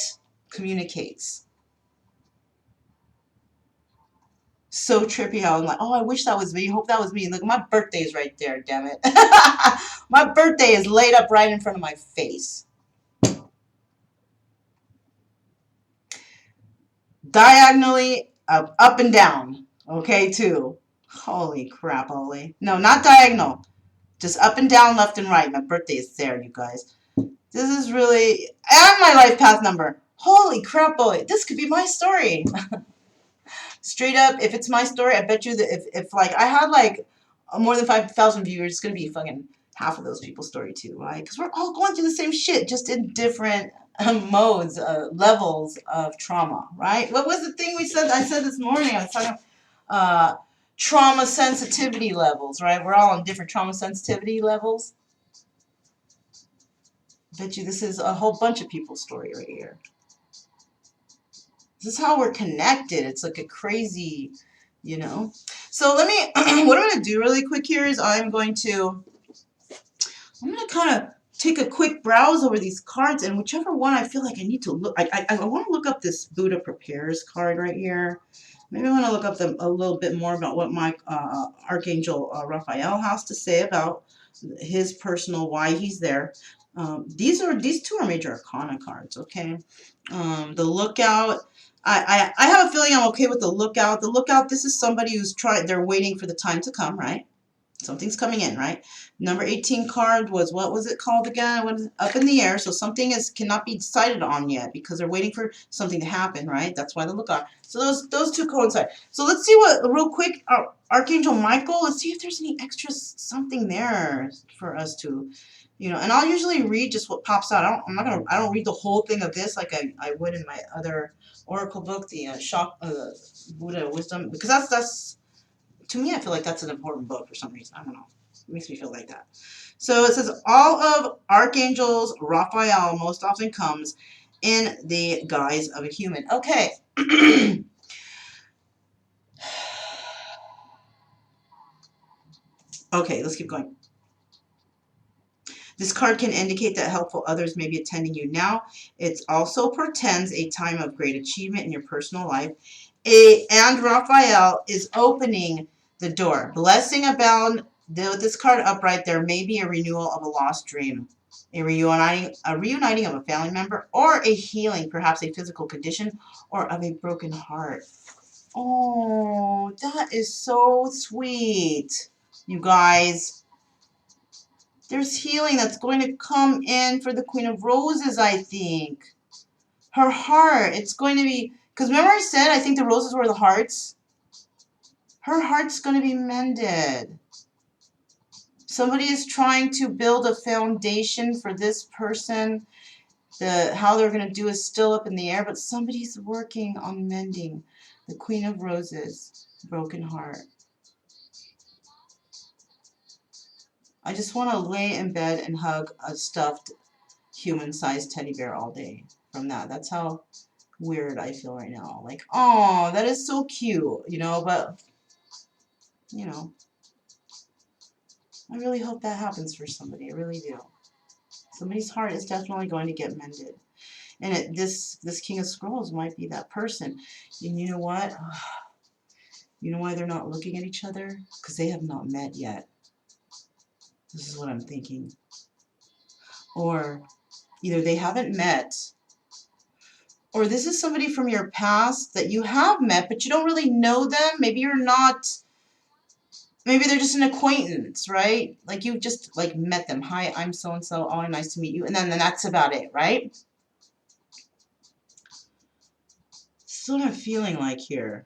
communicates. So trippy how I'm like, oh, I wish that was me. Hope that was me. Look, my birthday is right there, damn it. My birthday is laid up right in front of my face. Diagonally, up and down. Okay, too. Holy crap, holy. No, not diagonal. Just up and down, left and right. My birthday is there, you guys. This is really... And my life path number. Holy crap, boy. This could be my story. Straight up, if it's my story, I bet you that if like, I had like more than 5,000 viewers, it's going to be fucking half of those people's story too, right? Because we're all going through the same shit, just in different modes, levels of trauma, right? What was the thing we said? I said this morning, I was talking trauma sensitivity levels, right? We're all on different trauma sensitivity levels. I bet you this is a whole bunch of people's story right here. This is how we're connected. It's like a crazy, you know. So let me, what I'm going to do really quick here is I'm going to kind of take a quick browse over these cards, and whichever one I feel like I need to look, I want to look up this Buddha Prepares card right here. Maybe I want to look up a little bit more about what my Archangel Raphael has to say about his personal, why he's there. These two are major arcana cards, okay? The Lookout. I have a feeling I'm okay with the Lookout. The Lookout, this is somebody who's they're waiting for the time to come, right? Something's coming in, right? Number 18 card was, what was it called again? What is it? Up in the air. So something cannot be decided on yet because they're waiting for something to happen, right? That's why the Lookout. So those two coincide. So let's see what, real quick, Archangel Michael, let's see if there's any extra something there for us to, you know, and I'll usually read just what pops out. I don't read the whole thing of this like I would in my other Oracle book, the Buddha Wisdom, because that's to me, I feel like that's an important book for some reason. I don't know. makes me feel like that. So it says all of Archangel's Raphael most often comes in the guise of a human. Okay. Okay, let's keep going. This card can indicate that helpful others may be attending you now. It also portends a time of great achievement in your personal life. And Raphael is opening the door. Blessing abound. With this card upright, there may be a renewal of a lost dream, a reuniting of a family member, or a healing, perhaps a physical condition, or of a broken heart. Oh, that is so sweet, you guys. There's healing that's going to come in for the Queen of Roses, I think. Her heart, it's going to be, because remember I said I think the roses were the hearts? Her heart's going to be mended. Somebody is trying to build a foundation for this person. How they're going to do is still up in the air, but somebody's working on mending the Queen of Roses, broken heart. I just want to lay in bed and hug a stuffed human-sized teddy bear all day from that. That's how weird I feel right now. Like, oh, that is so cute, you know, but, you know, I really hope that happens for somebody. I really do. Somebody's heart is definitely going to get mended. And this King of Scrolls might be that person. And you know what? You know why they're not looking at each other? Because they have not met yet. This is what I'm thinking. Or either they haven't met, or this is somebody from your past that you have met, but you don't really know them. Maybe you're not, maybe they're just an acquaintance, right? Like you just like met them. Hi, I'm so-and-so. Oh, nice to meet you. And then that's about it, right? This is what I'm feeling like here.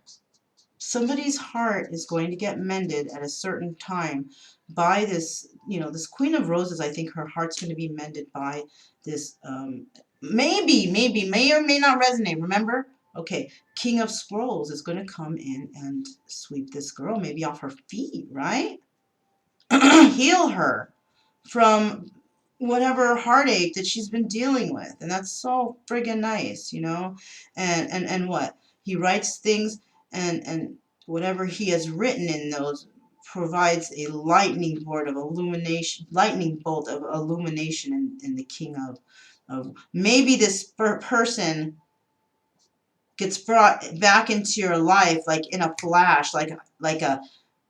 Somebody's heart is going to get mended at a certain time by this, you know, this Queen of Roses. I think her heart's going to be mended by this, maybe, may or may not resonate. Remember? Okay, King of Scrolls is going to come in and sweep this girl maybe off her feet, right? Heal her from whatever heartache that she's been dealing with. And that's so friggin' nice, you know? And what? He writes things and whatever he has written in those provides a lightning bolt of illumination in the King of maybe this person gets brought back into your life like in a flash, like a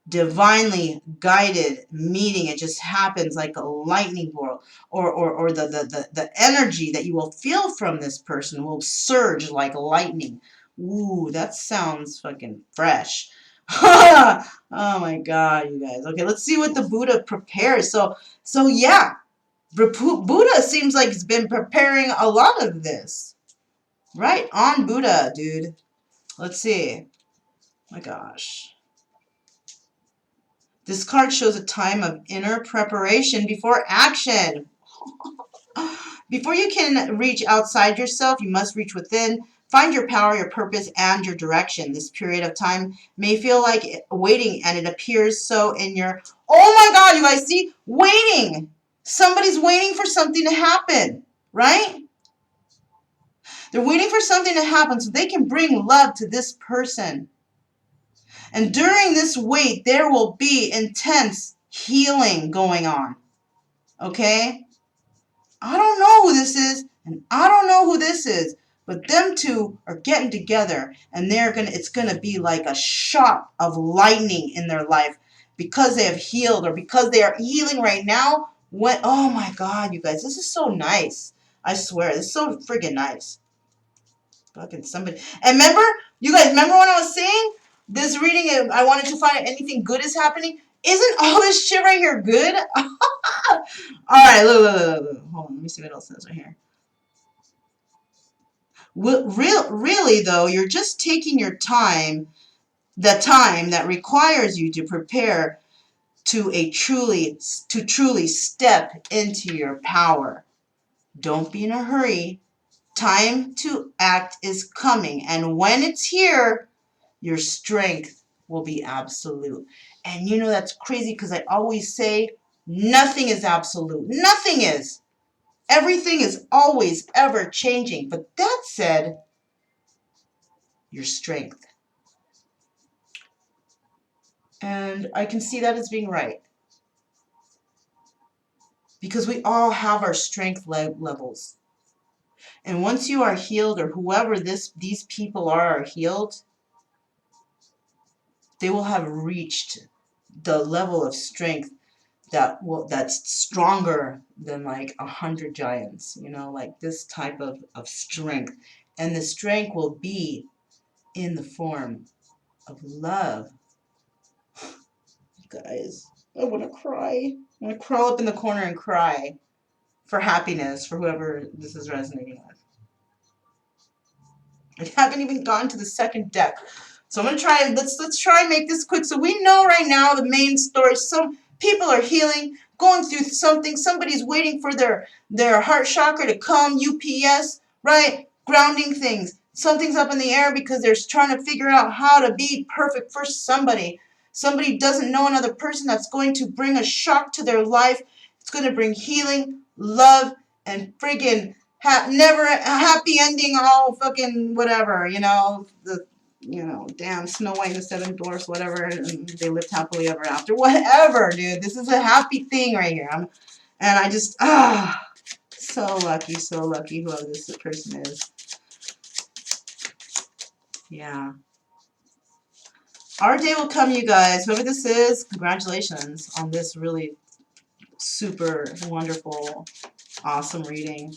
divinely guided meeting. It just happens like a lightning bolt, or the energy that you will feel from this person will surge like lightning. Ooh, that sounds fucking fresh. Oh my god, you guys. Okay, let's see what the Buddha prepares. So yeah, Buddha seems like he's been preparing a lot of this. Right on Buddha, dude. Let's see. My gosh. This card shows a time of inner preparation before action. Before you can reach outside yourself, you must reach within. Find your power, your purpose, and your direction. This period of time may feel like waiting, and it appears so in your... Oh my god, you guys see? Waiting! Somebody's waiting for something to happen, right? They're waiting for something to happen so they can bring love to this person. And during this wait, there will be intense healing going on. Okay? I don't know who this is, and I don't know who this is, but them two are getting together, and it's gonna be like a shot of lightning in their life because they have healed, or because they are healing right now. Oh my god, you guys, this is so nice. I swear, this is so friggin' nice. Fucking somebody. And remember, you guys, remember when I was saying this reading, I wanted to find out anything good is happening? Isn't all this shit right here good? Alright, look. Hold on, let me see what else says right here. Really, though, you're just taking your time, the time that requires you to prepare to truly step into your power. Don't be in a hurry. Time to act is coming, and when it's here, your strength will be absolute. And you know, that's crazy because I always say Nothing is absolute. Nothing is. Everything is always ever changing. But that said, your strength. And I can see that as being right. Because we all have our strength levels. And once you are healed, or whoever these people are healed, they will have reached the level of strength that's stronger than like 100 giants, you know, like this type of strength. And the strength will be in the form of love. Guys, I want to cry. I want to crawl up in the corner and cry for happiness for whoever this is resonating with. I haven't even gotten to the second deck. So I'm gonna try, let's try and make this quick. So we know right now the main story. Some people are healing, going through something. Somebody's waiting for their heart chakra to come, UPS, right? Grounding things. Something's up in the air because they're trying to figure out how to be perfect for somebody. Somebody doesn't know another person. That's going to bring a shock to their life. It's going to bring healing, love, and friggin' never a happy ending, all fucking whatever, you know, damn Snow White and the Seven Dwarfs, whatever, and they lived happily ever after, whatever, dude. This is a happy thing right here. And I just, so lucky, whoever this person is. Yeah. Our day will come, you guys. Whoever this is, congratulations on this really super wonderful, awesome reading.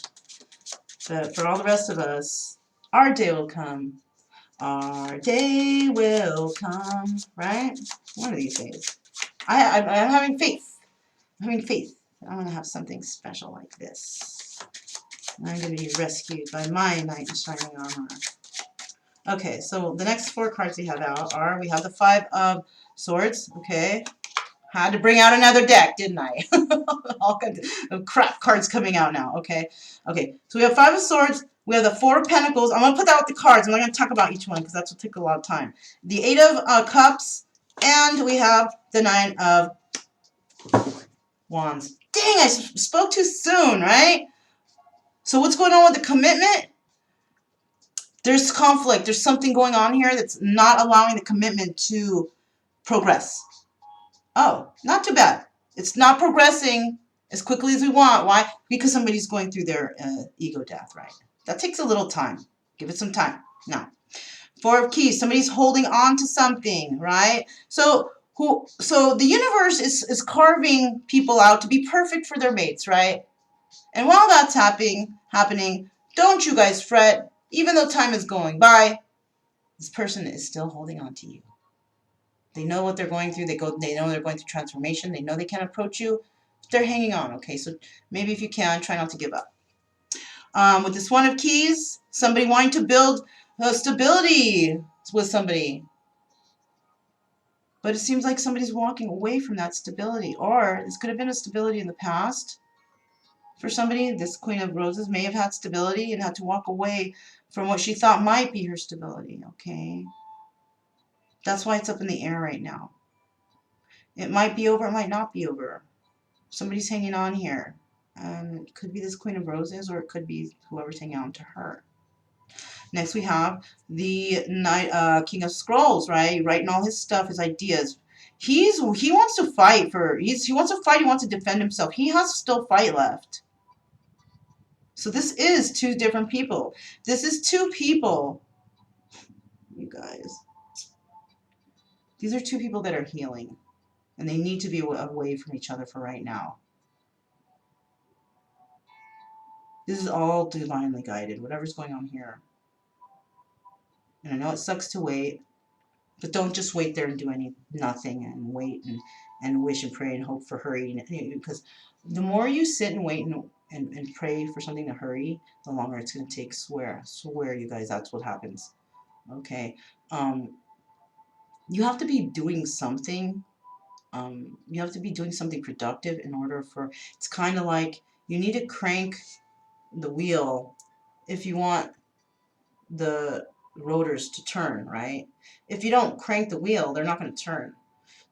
But for all the rest of us, our day will come. Our day will come, right? One of these days. I'm having faith. I'm having faith. I'm going to have something special like this. I'm going to be rescued by my knight in shining armor. Okay, so the next 4 cards we have out are, we have the 5 of Swords, okay. Had to bring out another deck, didn't I? All kinds of crap cards coming out now, okay. Okay, so we have 5 of Swords. We have the 4 of Pentacles. I'm going to put that with the cards. I'm not going to talk about each one because that will take a lot of time. The 8 of Cups. And we have the 9 of Wands. Dang, I spoke too soon, right? So what's going on with the commitment? There's conflict. There's something going on here that's not allowing the commitment to progress. Oh, not too bad. It's not progressing as quickly as we want. Why? Because somebody's going through their ego death, right? That takes a little time. Give it some time. Now, 4 of Keys. Somebody's holding on to something, right? So the universe is carving people out to be perfect for their mates, right? And while that's happening, don't you guys fret. Even though time is going by, this person is still holding on to you. They know what they're going through. They know they're going through transformation. They know they can't approach you. They're hanging on, okay? So maybe if you can, try not to give up. With this 1 of Keys, somebody wanting to build stability with somebody. But it seems like somebody's walking away from that stability. Or this could have been a stability in the past. For somebody, this Queen of Roses may have had stability and had to walk away from what she thought might be her stability, okay? That's why it's up in the air right now. It might be over, it might not be over. Somebody's hanging on here. It could be this Queen of Roses, or it could be whoever's hanging on to her. Next we have the King of Scrolls, right? Writing all his stuff, his ideas. He wants to fight he wants to fight, he wants to defend himself. He has still fight left. So this is 2 different people. This is 2 people, you guys. These are 2 people that are healing. And they need to be away from each other for right now. This is all divinely guided, whatever's going on here. And I know it sucks to wait, but don't just wait there and do nothing and wait and wish and pray and hope for hurry. Because the more you sit and wait and pray for something to hurry, the longer it's going to take. Swear, you guys, that's what happens. Okay. You have to be doing something. You have to be doing something productive in order for, it's kind of like you need to crank the wheel if you want the rotors to turn, right? If you don't crank the wheel, they're not going to turn.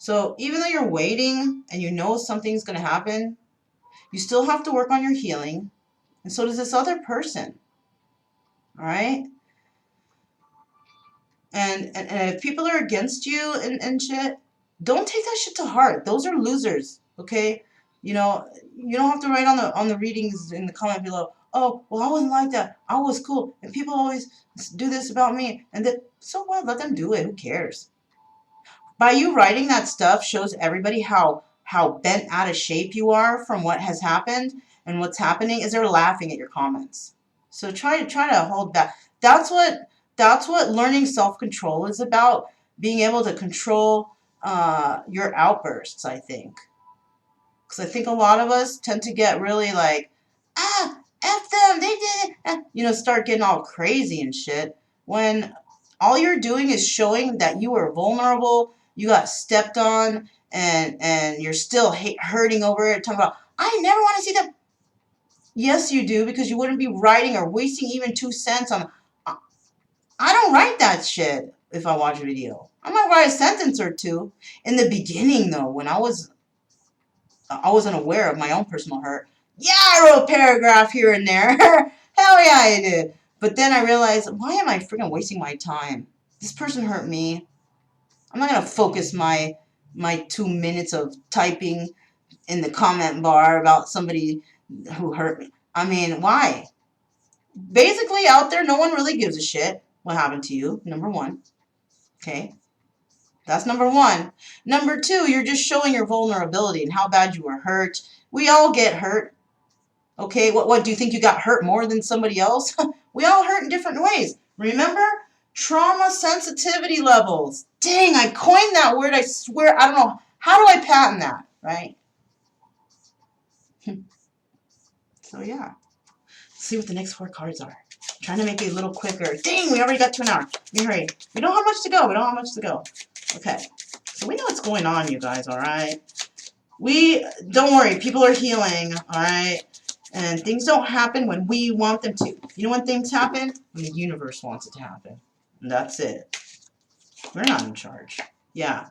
So even though you're waiting and you know something's going to happen, you still have to work on your healing. And so does this other person. All right? And if people are against you and shit, don't take that shit to heart. Those are losers, okay? You know, you don't have to write on the readings in the comment below, oh, well, I wasn't like that. I was cool. And people always do this about me. And then, so what? Let them do it. Who cares? By you writing that stuff shows everybody how bent out of shape you are from what has happened, and what's happening is they're laughing at your comments. So try to hold back. That's what learning self-control is about. Being able to control your outbursts, I think. Because I think a lot of us tend to get really like, F them, they did it, start getting all crazy and shit. When all you're doing is showing that you were vulnerable, you got stepped on, and you're still hurting over it, talking about, I never want to see them. Yes, you do, because you wouldn't be writing or wasting even 2 cents on. I don't write that shit if I watch a video. I might write a sentence or two. In the beginning, though, when I wasn't aware of my own personal hurt. Yeah, I wrote a paragraph here and there. Hell yeah, I did. But then I realized, why am I freaking wasting my time? This person hurt me. I'm not gonna focus my 2 minutes of typing in the comment bar about somebody who hurt me. I mean, why? Basically, out there, no one really gives a shit what happened to you, number one. Okay? That's number one. Number two, you're just showing your vulnerability and how bad you were hurt. We all get hurt. Okay, what do you think you got hurt more than somebody else? We all hurt in different ways. Remember? Trauma sensitivity levels. Dang, I coined that word. I swear, I don't know. How do I patent that, right? So yeah. Let's see what the next 4 cards are. I'm trying to make it a little quicker. Dang, we already got to an hour. Let me hurry. We don't have much to go. Okay. So we know what's going on, you guys, all right? Don't worry, people are healing, all right? And things don't happen when we want them to. You know when things happen? When the universe wants it to happen. And that's it. We're not in charge. Yeah.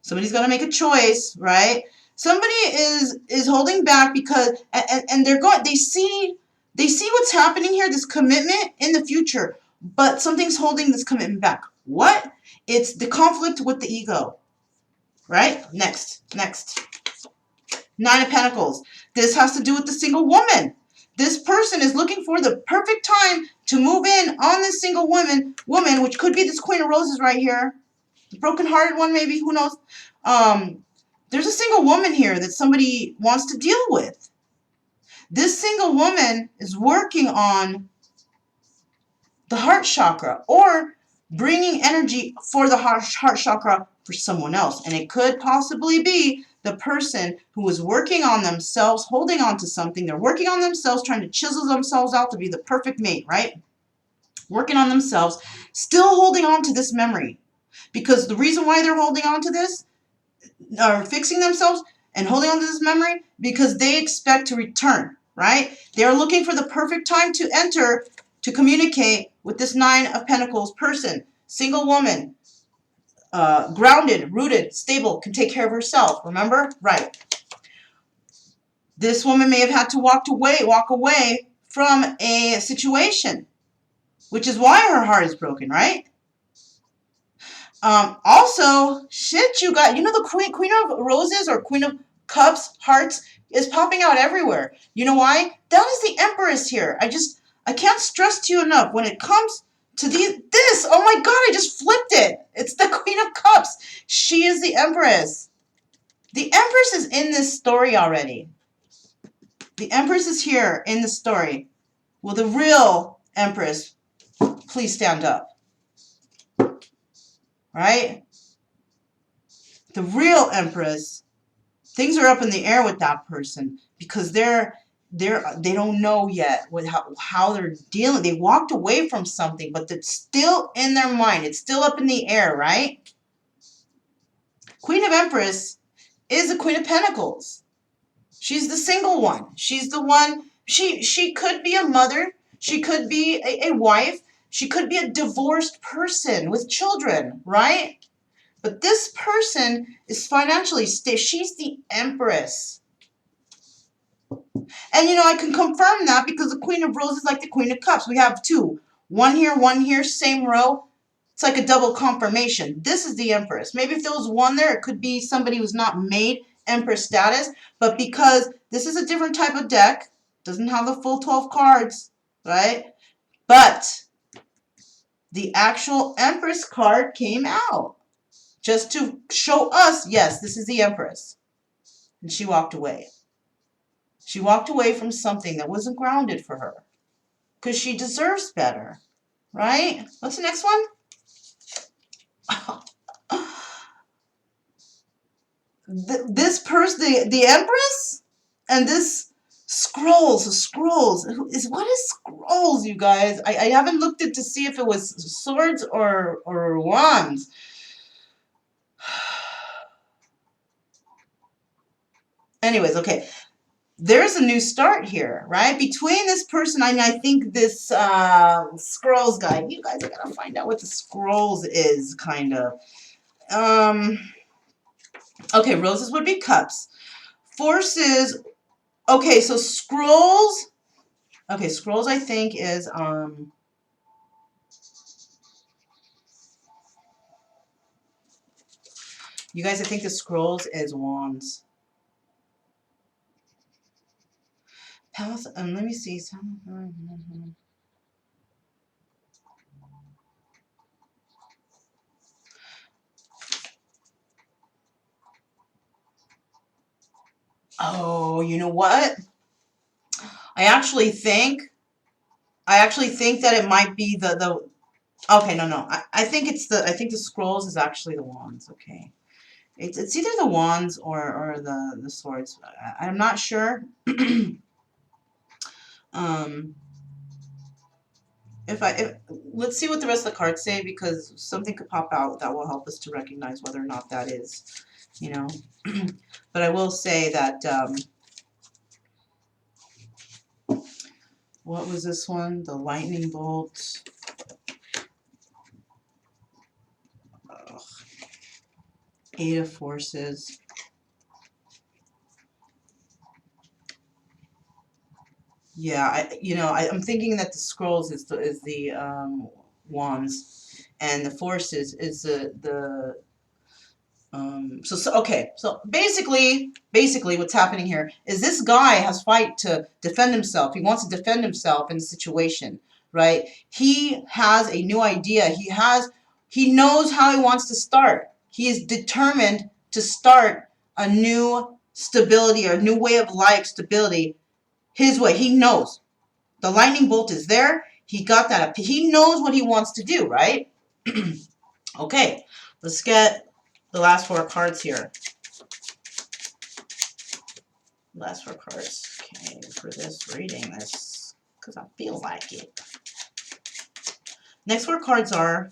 Somebody's got to make a choice, right? Somebody is holding back because, and they see what's happening here, this commitment in the future, but something's holding this commitment back. What? It's the conflict with the ego, right? Next. 9 of Pentacles. This has to do with the single woman. This person is looking for the perfect time to move in on this single woman, which could be this Queen of Roses right here. The broken-hearted one, maybe. Who knows? There's a single woman here that somebody wants to deal with. This single woman is working on the heart chakra or bringing energy for the heart chakra for someone else. And it could possibly be the person who is working on themselves, holding on to something. They're working on themselves, trying to chisel themselves out to be the perfect mate, right? Working on themselves, still holding on to this memory. Because the reason why they're holding on to this, or fixing themselves and holding on to this memory, because they expect to return, right? They're looking for the perfect time to enter, to communicate with this 9 of Pentacles person. Single woman, grounded, rooted, stable, can take care of herself. Remember? Right. This woman may have had to walk away from a situation, which is why her heart is broken, right? Also, shit, you got, the Queen of Roses or Queen of Cups, hearts, is popping out everywhere. You know why? That is the Empress here. I can't stress to you enough, when it comes to this, oh my god, I just flipped it. It's the Queen of Cups. She is the Empress. The Empress is in this story already. The Empress is here in the story. Will the real Empress please stand up? Right? The real Empress, things are up in the air with that person because they don't know yet how they're dealing. They walked away from something, but it's still in their mind. It's still up in the air, right? Queen of Empress is the Queen of Pentacles. She's the single one. She's the one. She could be a mother. She could be a wife. She could be a divorced person with children, right? But this person is financially stable. She's the Empress. And, you know, I can confirm that because the Queen of Roses is like the Queen of Cups. We have two. One here, same row. It's like a double confirmation. This is the Empress. Maybe if there was one there, it could be somebody who's not made Empress status. But because this is a different type of deck, doesn't have the full 12 cards, right? But the actual Empress card came out just to show us, yes, this is the Empress. And she walked away. She walked away from something that wasn't grounded for her because she deserves better, right? What's the next one? This person, the Empress, and this scrolls. What is scrolls, you guys? I haven't looked at to see if it was swords or wands. Anyways, okay. There's a new start here, right? Between this person and I think this scrolls guy. You guys are gonna find out what the scrolls is, kind of. Okay, roses would be cups. Forces. Okay, so scrolls. Okay, scrolls I think is you guys, I think the scrolls is wands. Palace, let me see. Oh, you know what? I actually think that it might be the okay, no. I think the scrolls is actually the wands, okay. It's either the wands or the swords. I'm not sure. Let's see what the rest of the cards say, because something could pop out that will help us to recognize whether or not that is, you know. But I will say that what was this one? The lightning bolt. Ugh. Eight of forces. Yeah, I'm thinking that the scrolls is the wands, and the forces is the okay. So basically what's happening here is this guy has fight to defend himself. He wants to defend himself in the situation, right? He has a new idea. He knows how he wants to start. He is determined to start a new stability or a new way of life stability his way. He knows. The lightning bolt is there. He got that up. He knows what he wants to do, right? Okay, let's get the last four cards here. Last four cards. Okay, for this reading, this because I feel like it. Next four cards are,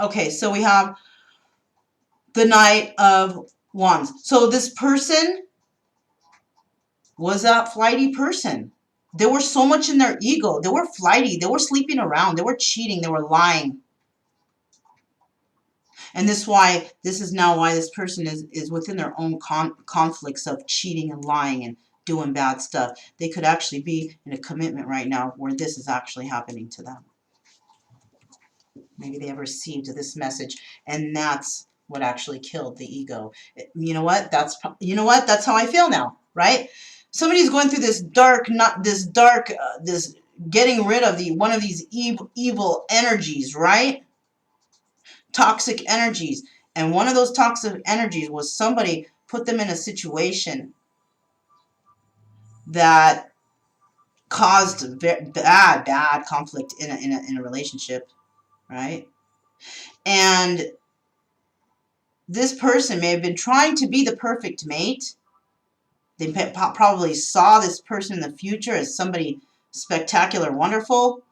okay, so we have the Knight of Wands. So this person was a flighty person. They were so much in their ego. They were flighty. They were sleeping around. They were cheating. They were lying. And this is now why this person is within their own conflicts of cheating and lying and doing bad stuff. They could actually be in a commitment right now where this is actually happening to them. Maybe they have received this message, and that's what actually killed the ego. You know what? That's how I feel now, right? Somebody's going through this this getting rid of one of these evil energies, right? Toxic energies. And one of those toxic energies was somebody put them in a situation that caused bad conflict in a relationship, right? And this person may have been trying to be the perfect mate. They probably saw this person in the future as somebody spectacular, wonderful.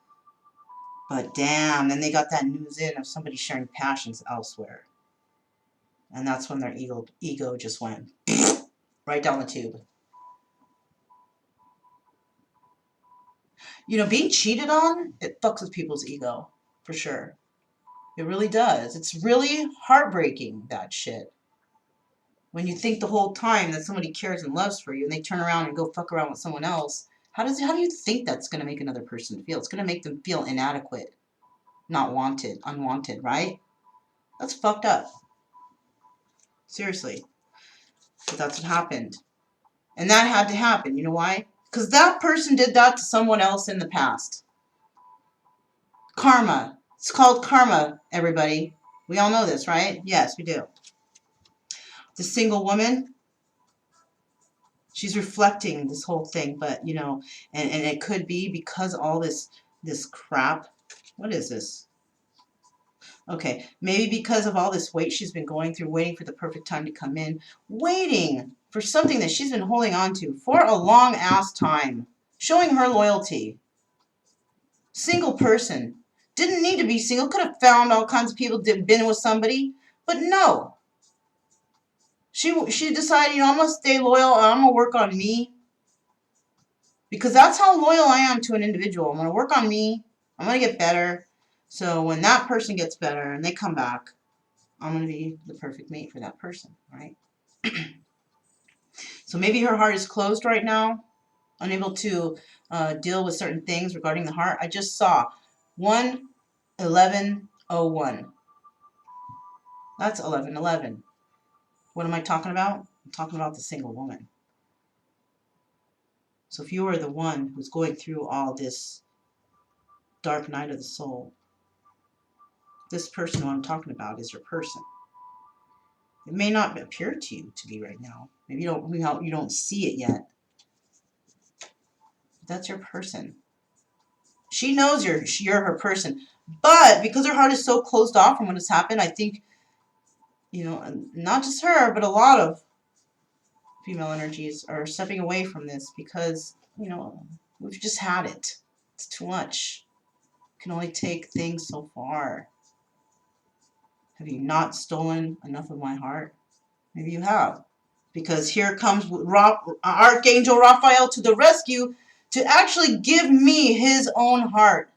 But damn, then they got that news in of somebody sharing passions elsewhere. And that's when their ego just went right down the tube. You know, being cheated on, it fucks with people's ego, for sure. It really does. It's really heartbreaking, that shit. When you think the whole time that somebody cares and loves for you and they turn around and go fuck around with someone else, how do you think that's going to make another person feel? It's going to make them feel inadequate, not wanted, unwanted, right? That's fucked up. Seriously. But that's what happened. And that had to happen. You know why? Because that person did that to someone else in the past. Karma. It's called karma, everybody. We all know this, right? Yes, we do. The single woman, she's reflecting this whole thing, but, you know, and it could be because all this crap. What is this? Okay, maybe because of all this weight she's been going through, waiting for the perfect time to come in, waiting for something that she's been holding on to for a long ass time, showing her loyalty. Single person. Didn't need to be single, could have found all kinds of people, been with somebody, but no. She decided, you know, I'm going to stay loyal and I'm going to work on me. Because that's how loyal I am to an individual. I'm going to work on me. I'm going to get better. So when that person gets better and they come back, I'm going to be the perfect mate for that person, right? So maybe her heart is closed right now, unable to deal with certain things regarding the heart. I just saw 1-11-01. That's 11-11. What am I talking about? I'm talking about the single woman. So if you are the one who's going through all this dark night of the soul, this person who I'm talking about is your person. It may not appear to you to be right now. Maybe you don't see it yet. But that's your person. She knows you're her person. But because her heart is so closed off from what has happened, I think, you know, not just her, but a lot of female energies are stepping away from this because, you know, we've just had it. It's too much. Can only take things so far. Have you not stolen enough of my heart? Maybe you have. Because here comes Archangel Raphael to the rescue to actually give me his own heart.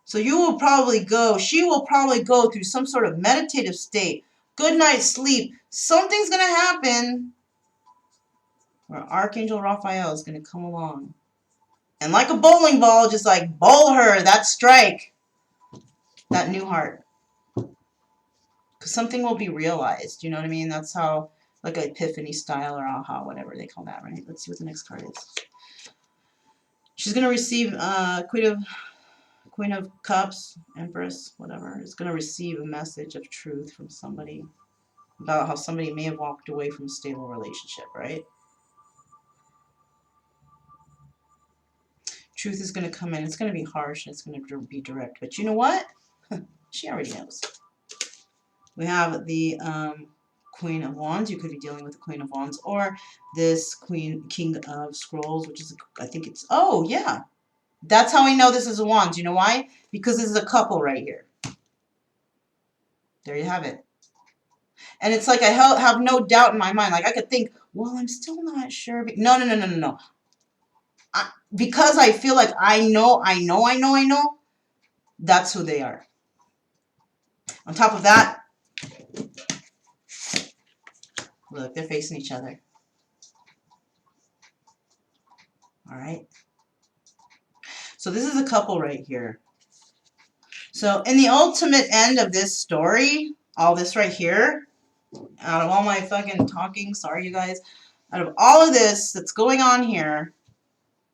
So you will probably she will probably go through some sort of meditative state. Good night's sleep. Something's going to happen where Archangel Raphael is going to come along. And like a bowling ball, just like bowl her, that strike. That new heart. Because something will be realized. You know what I mean? That's how, like epiphany style or aha, whatever they call that, right? Let's see what the next card is. She's going to receive Queen of Cups, Empress, whatever, is going to receive a message of truth from somebody about how somebody may have walked away from a stable relationship, right? Truth is going to come in. It's going to be harsh and it's going to be direct. But you know what? She already knows. We have the Queen of Wands. You could be dealing with the Queen of Wands or this King of Scrolls, which is, I think it's, oh, yeah. That's how we know this is a Wands. You know why? Because this is a couple right here. There you have it. And it's like I have no doubt in my mind. Like I could think, well, I'm still not sure. No. Because I feel like I know. That's who they are. On top of that, look, they're facing each other. All right. So this is a couple right here. So in the ultimate end of this story, all this right here, out of all my fucking talking, sorry you guys, out of all of this that's going on here,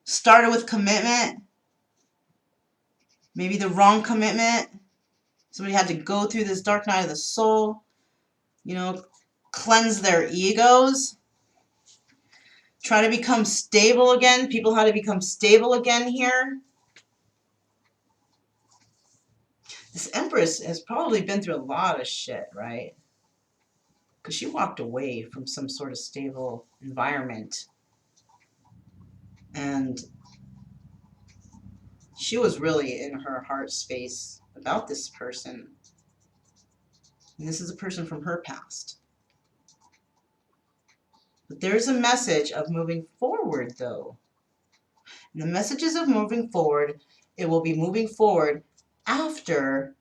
started with commitment, maybe the wrong commitment. Somebody had to go through this dark night of the soul, you know, cleanse their egos, try to become stable again. People had to become stable again here. This Empress has probably been through a lot of shit, right? Because she walked away from some sort of stable environment. And she was really in her heart space about this person. And this is a person from her past. But there's a message of moving forward, though. And the messages of moving forward, it will be moving forward after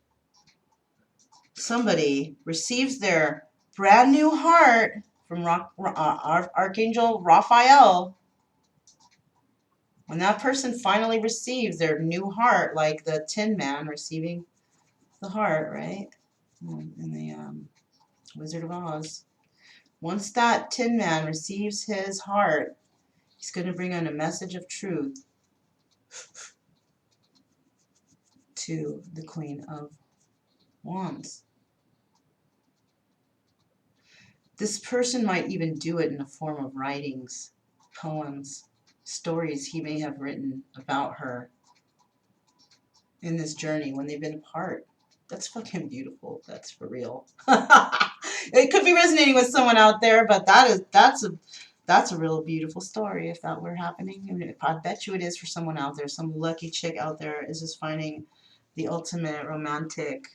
somebody receives their brand new heart from Archangel Raphael. When that person finally receives their new heart, like the Tin Man receiving the heart, right? In the Wizard of Oz. Once that Tin Man receives his heart, he's going to bring in a message of truth to the Queen of Wands. This person might even do it in the form of writings, poems, stories he may have written about her in this journey when they've been apart. That's fucking beautiful. That's for real. It could be resonating with someone out there, but that's a real beautiful story if that were happening. I mean, I bet you it is for someone out there. Some lucky chick out there is just finding the ultimate romantic,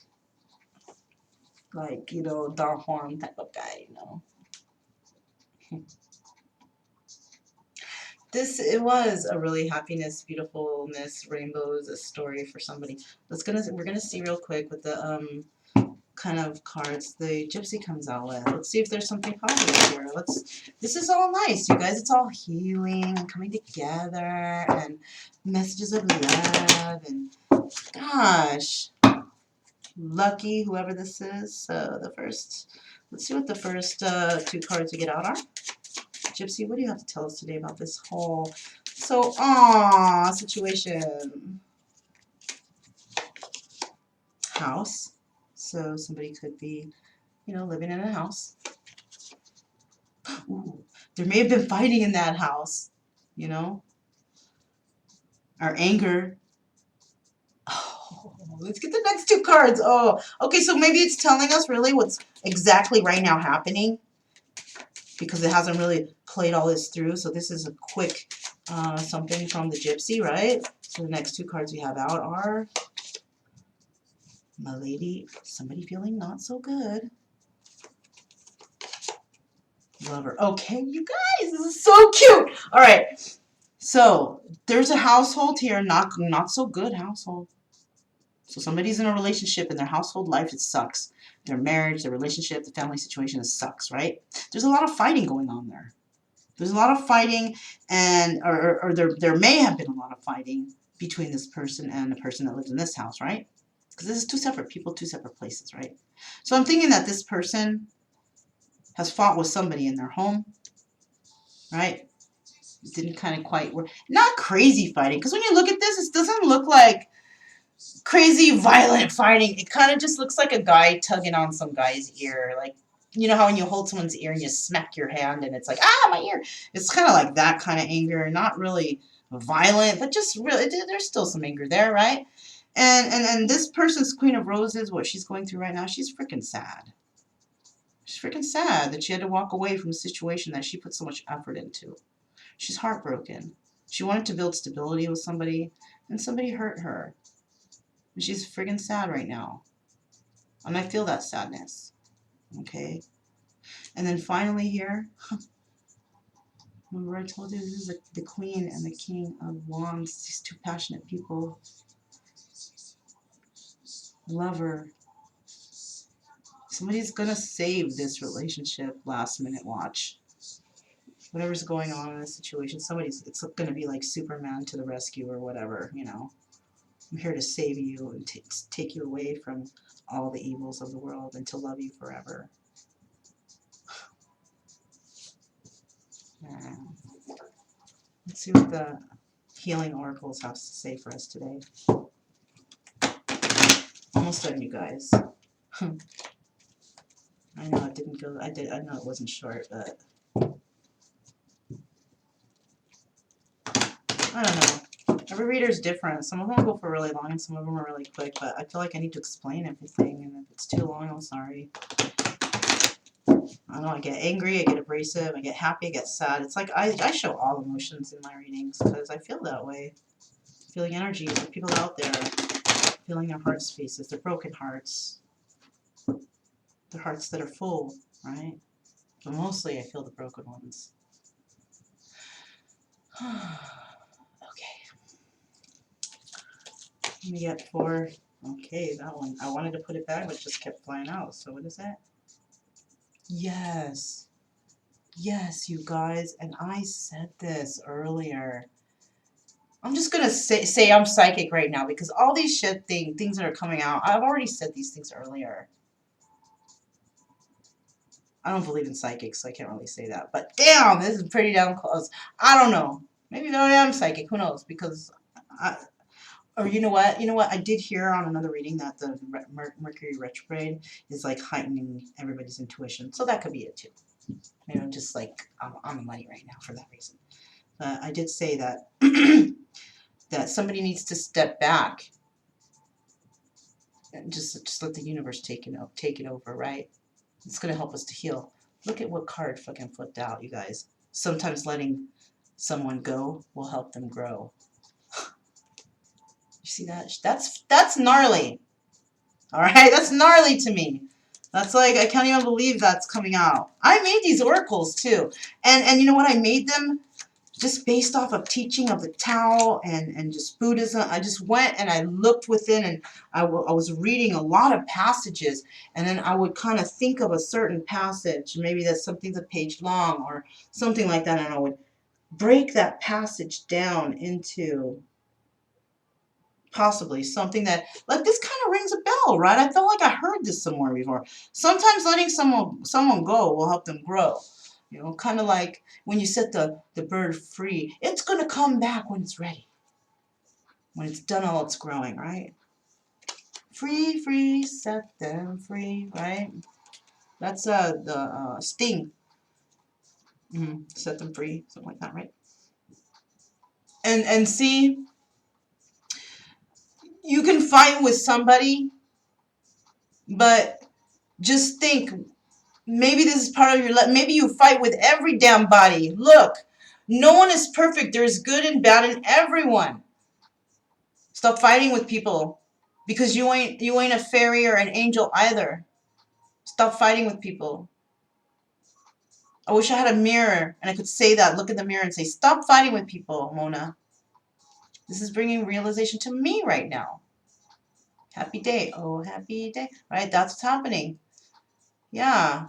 like, you know, Don Juan type of guy, you know. It was a really happiness, beautifulness, rainbows, a story for somebody. We're gonna see real quick with the kind of cards the Gypsy comes out with. Let's see if there's something positive here. This is all nice, you guys. It's all healing and coming together and messages of love and gosh, lucky whoever this is. So let's see what the first two cards we get out are. Gypsy, what do you have to tell us today about this whole situation? House. So somebody could be, you know, living in a house. Ooh, there may have been fighting in that house, you know, or anger. Oh, let's get the next two cards. Oh, okay, so maybe it's telling us really what's exactly right now happening because it hasn't really played all this through. So this is a quick something from the Gypsy, right? So the next two cards we have out are my lady, somebody feeling not so good. Lover. Okay, you guys, this is so cute. All right, so there's a household here, not so good household. So somebody's in a relationship and their household life, it sucks. Their marriage, their relationship, the family situation, it sucks, right? There's a lot of fighting going on there. There's a lot of fighting, and or there may have been a lot of fighting between this person and the person that lives in this house, right? Because this is two separate people, two separate places, right? So I'm thinking that this person has fought with somebody in their home, right? It didn't kind of quite work. Not crazy fighting, because when you look at this, it doesn't look like crazy violent fighting. It kind of just looks like a guy tugging on some guy's ear. Like, you know how when you hold someone's ear and you smack your hand and it's like, ah, my ear. It's kind of like that kind of anger. Not really violent, but just really, there's still some anger there, right? And this person's Queen of Roses, what she's going through right now, she's freaking sad. She's freaking sad that she had to walk away from a situation that she put so much effort into. She's heartbroken. She wanted to build stability with somebody, and somebody hurt her. And she's friggin' sad right now. And I feel that sadness. Okay? And then finally here, remember I told you this is the Queen and the King of Wands. These two passionate people. Lover. Somebody's gonna save this relationship last minute watch. Whatever's going on in this situation, it's gonna be like Superman to the rescue or whatever, you know. I'm here to save you and take you away from all the evils of the world and to love you forever. Let's see what the healing oracles have to say for us today. Almost done, you guys. I know it didn't go. I know it wasn't short, but I don't know. Every reader's different. Some of them go for really long and some of them are really quick, but I feel like I need to explain everything, and if it's too long, I'm sorry. I know I get angry, I get abrasive, I get happy, I get sad. It's like I show all emotions in my readings because I feel that way. Feeling energies of people out there, feeling their heart spaces, their broken hearts, their hearts that are full, right? But mostly I feel the broken ones. Okay. Let me get 4 Okay, that one. I wanted to put it back, but it just kept flying out. So what is that? Yes. Yes, you guys. And I said this earlier. I'm just gonna say I'm psychic right now because all these things that are coming out, I've already said these things earlier. I don't believe in psychics, so I can't really say that. But damn, this is pretty damn close. I don't know. Maybe I am psychic. Who knows? Because I, or you know what? You know what? I did hear on another reading that the Mercury retrograde is like heightening everybody's intuition. So that could be it too. Maybe I'm just like I'm on the money right now for that reason. But I did say that that somebody needs to step back and just let the universe take it over, right? It's gonna help us to heal. Look at what card fucking flipped out, you guys. Sometimes letting someone go will help them grow. You see that? That's gnarly. All right, that's gnarly to me. That's like I can't even believe that's coming out. I made these oracles too, and you know what? I made them just based off of teaching of the Tao and just Buddhism. I just went and I looked within and I was reading a lot of passages, and then I would kind of think of a certain passage, maybe that's something's a page long or something like that, and I would break that passage down into possibly something that, like, this kind of rings a bell, right? I felt like I heard this somewhere before. Sometimes letting someone go will help them grow. You know, kind of like when you set the bird free, it's going to come back when it's ready, when it's done all its growing, right? Free, free, set them free, right? That's the Sting. Set them free, something like that, right? And see, you can fight with somebody, but just think, maybe this is part of your life. Maybe you fight with every damn body. Look, no one is perfect. There's good and bad in everyone. Stop fighting with people because you ain't a fairy or an angel either. Stop fighting with people. I wish I had a mirror and I could say that. Look in the mirror and say, stop fighting with people, Mona. This is bringing realization to me right now. Happy day. Oh, happy day. Right? That's what's happening. Yeah.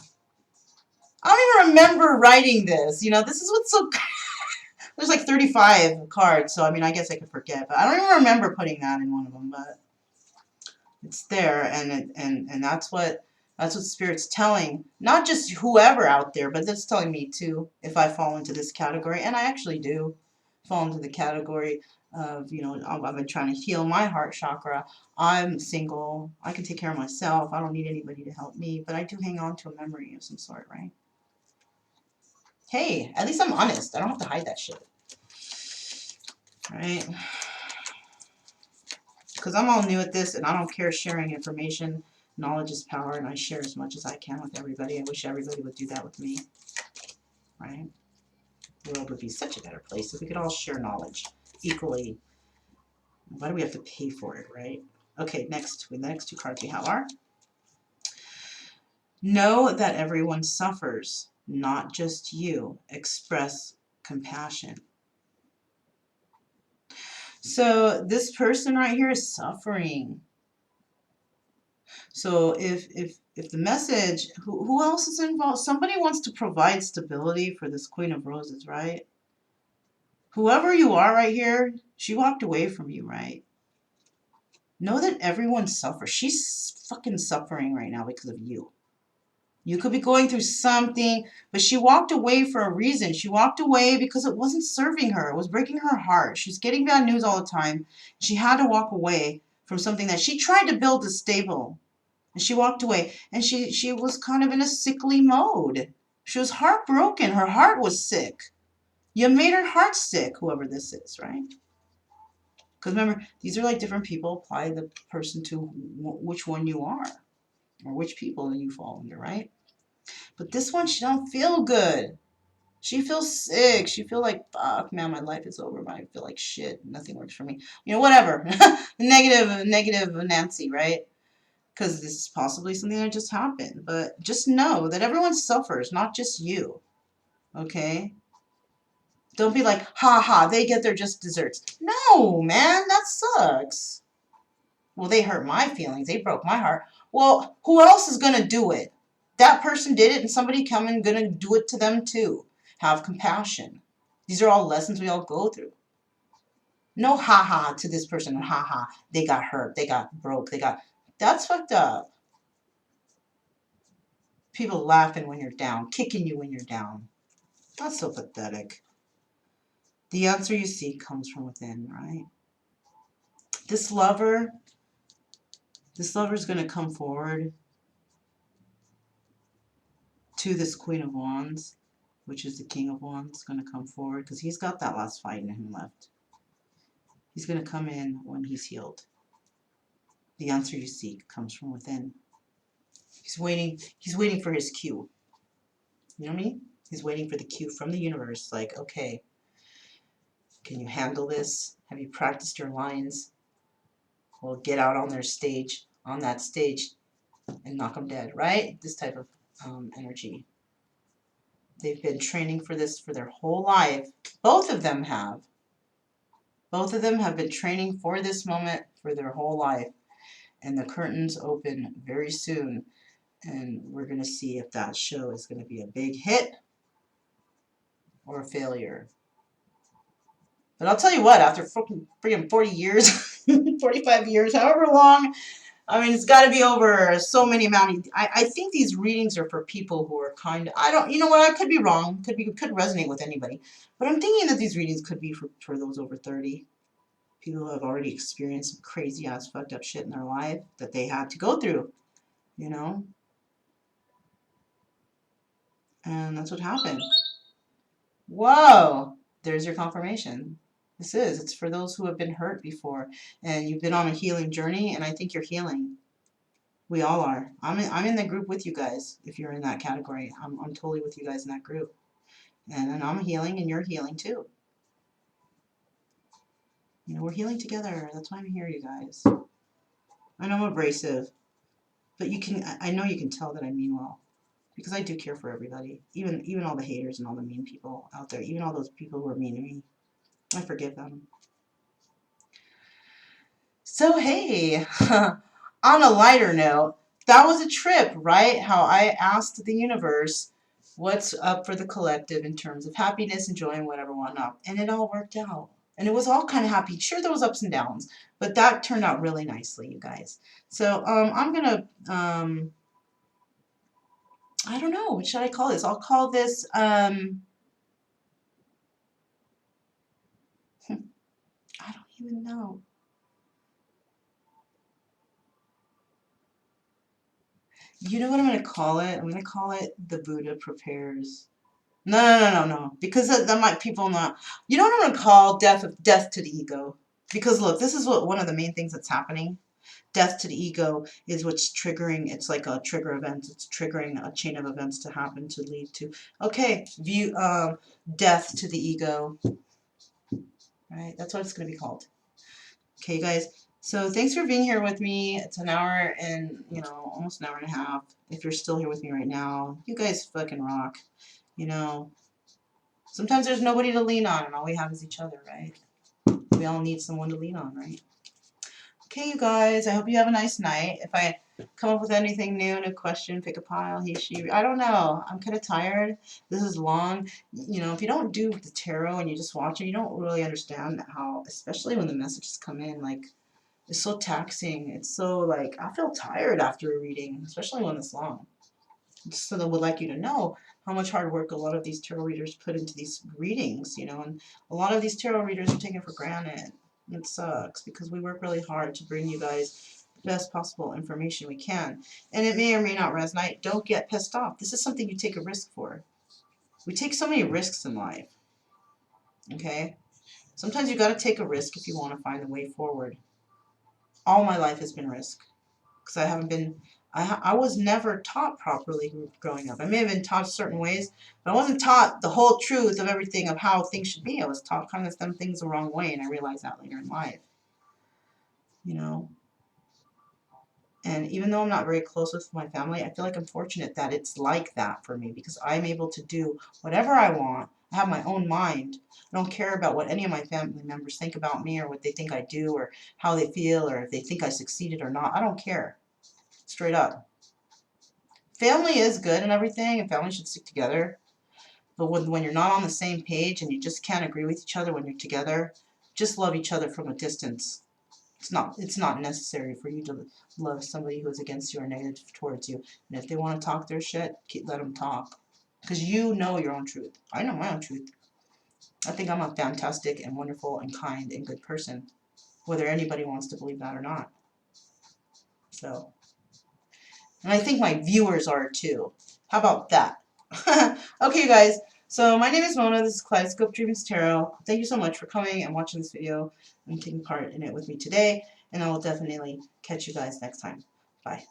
I don't even remember writing this. You know, this is what's so... There's like 35 cards, so I mean, I guess I could forget. But I don't even remember putting that in one of them, but it's there, and that's what Spirit's telling, not just whoever out there, but that's telling me too, if I fall into this category, and I actually do fall into the category of, you know, I've been trying to heal my heart chakra. I'm single. I can take care of myself. I don't need anybody to help me, but I do hang on to a memory of some sort, right? Hey, at least I'm honest. I don't have to hide that shit. Right? Because I'm all new at this and I don't care sharing information. Knowledge is power, and I share as much as I can with everybody. I wish everybody would do that with me. Right? The world would be such a better place if we could all share knowledge equally. Why do we have to pay for it, right? Okay, next. The next two cards we have are: know that everyone suffers, not just you. Express compassion. So this person right here is suffering. So if the message, who else is involved? Somebody wants to provide stability for this Queen of Roses, right? Whoever you are right here, she walked away from you, right? Know that everyone suffers. She's fucking suffering right now because of you. You could be going through something, but she walked away for a reason. She walked away because it wasn't serving her. It was breaking her heart. She's getting bad news all the time. She had to walk away from something that she tried to build as stable. And she walked away, and she was kind of in a sickly mode. She was heartbroken. Her heart was sick. You made her heart sick, whoever this is, right? Because remember, these are like different people. Apply the person to which one you are, or which people you fall under, right? But this one, she don't feel good. She feels sick. She feel like, fuck, man, my life is over. I feel like shit. Nothing works for me. You know, whatever. Negative Nancy, right? Because this is possibly something that just happened. But just know that everyone suffers, not just you. Okay? Don't be like, ha ha, they get their just desserts. No, man, that sucks. Well, they hurt my feelings. They broke my heart. Well, who else is going to do it? That person did it, and somebody coming going to do it to them too. Have compassion. These are all lessons we all go through. No ha-ha to this person. Ha-ha. They got hurt. They got broke. They got... That's fucked up. People laughing when you're down. Kicking you when you're down. That's so pathetic. The answer you seek comes from within, right? This lover is going to come forward to this Queen of Wands, which is the King of Wands, going to come forward because he's got that last fight in him left. He's going to come in when he's healed. The answer you seek comes from within. He's waiting for his cue. You know what I mean? He's waiting for the cue from the universe, like, okay, can you handle this? Have you practiced your lines? Well, get out on that stage, and knock them dead, right? This type of energy. They've been training for this for their whole life. Both of them have. Both of them have been training for this moment for their whole life. And the curtains open very soon. And we're going to see if that show is going to be a big hit or a failure. But I'll tell you what, after freaking 40 years, 45 years, however long, I mean, it's got to be over so many amount. I think these readings are for people who are kind of, I don't, you know what, I could be wrong. Could resonate with anybody. But I'm thinking that these readings could be for those over 30. People who have already experienced some crazy ass fucked up shit in their life that they had to go through, you know? And that's what happened. Whoa! There's your confirmation. It's for those who have been hurt before. And you've been on a healing journey, and I think you're healing. We all are. I'm in the group with you guys. If you're in that category, I'm totally with you guys in that group. And I'm healing, and you're healing too. You know, we're healing together. That's why I'm here, you guys. I know I'm abrasive, but I know you can tell that I mean well, because I do care for everybody, even all the haters and all the mean people out there, even all those people who are mean to me. I forgive them. So hey, on a lighter note, that was a trip, right? How I asked the universe what's up for the collective in terms of happiness, enjoying whatever, whatnot, and it all worked out. And it was all kind of happy. Sure, there was ups and downs, but that turned out really nicely, you guys. So I'm gonna I don't know, what should I call this? I'll call this I don't even know. You know what I'm going to call it? I'm going to call it the Buddha prepares. No. Because that might people not. You know what I'm going to call death to the ego? Because look, this is what one of the main things that's happening. Death to the ego is what's triggering. It's like a trigger event. It's triggering a chain of events to happen to lead to. Okay, death to the ego. Right? That's what it's going to be called. Okay, guys. So thanks for being here with me. It's an hour and, almost an hour and a half. If you're still here with me right now, you guys fucking rock. Sometimes there's nobody to lean on, and all we have is each other, right? We all need someone to lean on, right? Okay, you guys, I hope you have a nice night. If I come up with anything new, a question, pick a pile, he, she, I don't know. I'm kind of tired. This is long. If you don't do the tarot and you just watch it, you don't really understand how, especially when the messages come in, like, it's so taxing. It's so, like, I feel tired after a reading, especially when it's long. So I would like you to know how much hard work a lot of these tarot readers put into these readings, and a lot of these tarot readers are taken for granted. It sucks because we work really hard to bring you guys the best possible information we can. And it may or may not resonate. Don't get pissed off. This is something you take a risk for. We take so many risks in life. Okay? Sometimes you got to take a risk if you want to find the way forward. All my life has been risk. Because I was never taught properly growing up. I may have been taught certain ways, but I wasn't taught the whole truth of everything of how things should be. I was taught kind of some things the wrong way, and I realized that later in life. And even though I'm not very close with my family, I feel like I'm fortunate that it's like that for me because I'm able to do whatever I want, I have my own mind. I don't care about what any of my family members think about me or what they think I do or how they feel or if they think I succeeded or not. I don't care. Straight up. Family is good and everything, and family should stick together. But when you're not on the same page and you just can't agree with each other when you're together, just love each other from a distance. It's not necessary for you to love somebody who is against you or negative towards you. And if they want to talk their shit, let them talk. Because you know your own truth. I know my own truth. I think I'm a fantastic and wonderful and kind and good person, whether anybody wants to believe that or not. So, and I think my viewers are too. How about that? Okay, guys. So my name is Mona. This is Kaleidoscope Dreams Tarot. Thank you so much for coming and watching this video and taking part in it with me today. And I will definitely catch you guys next time. Bye.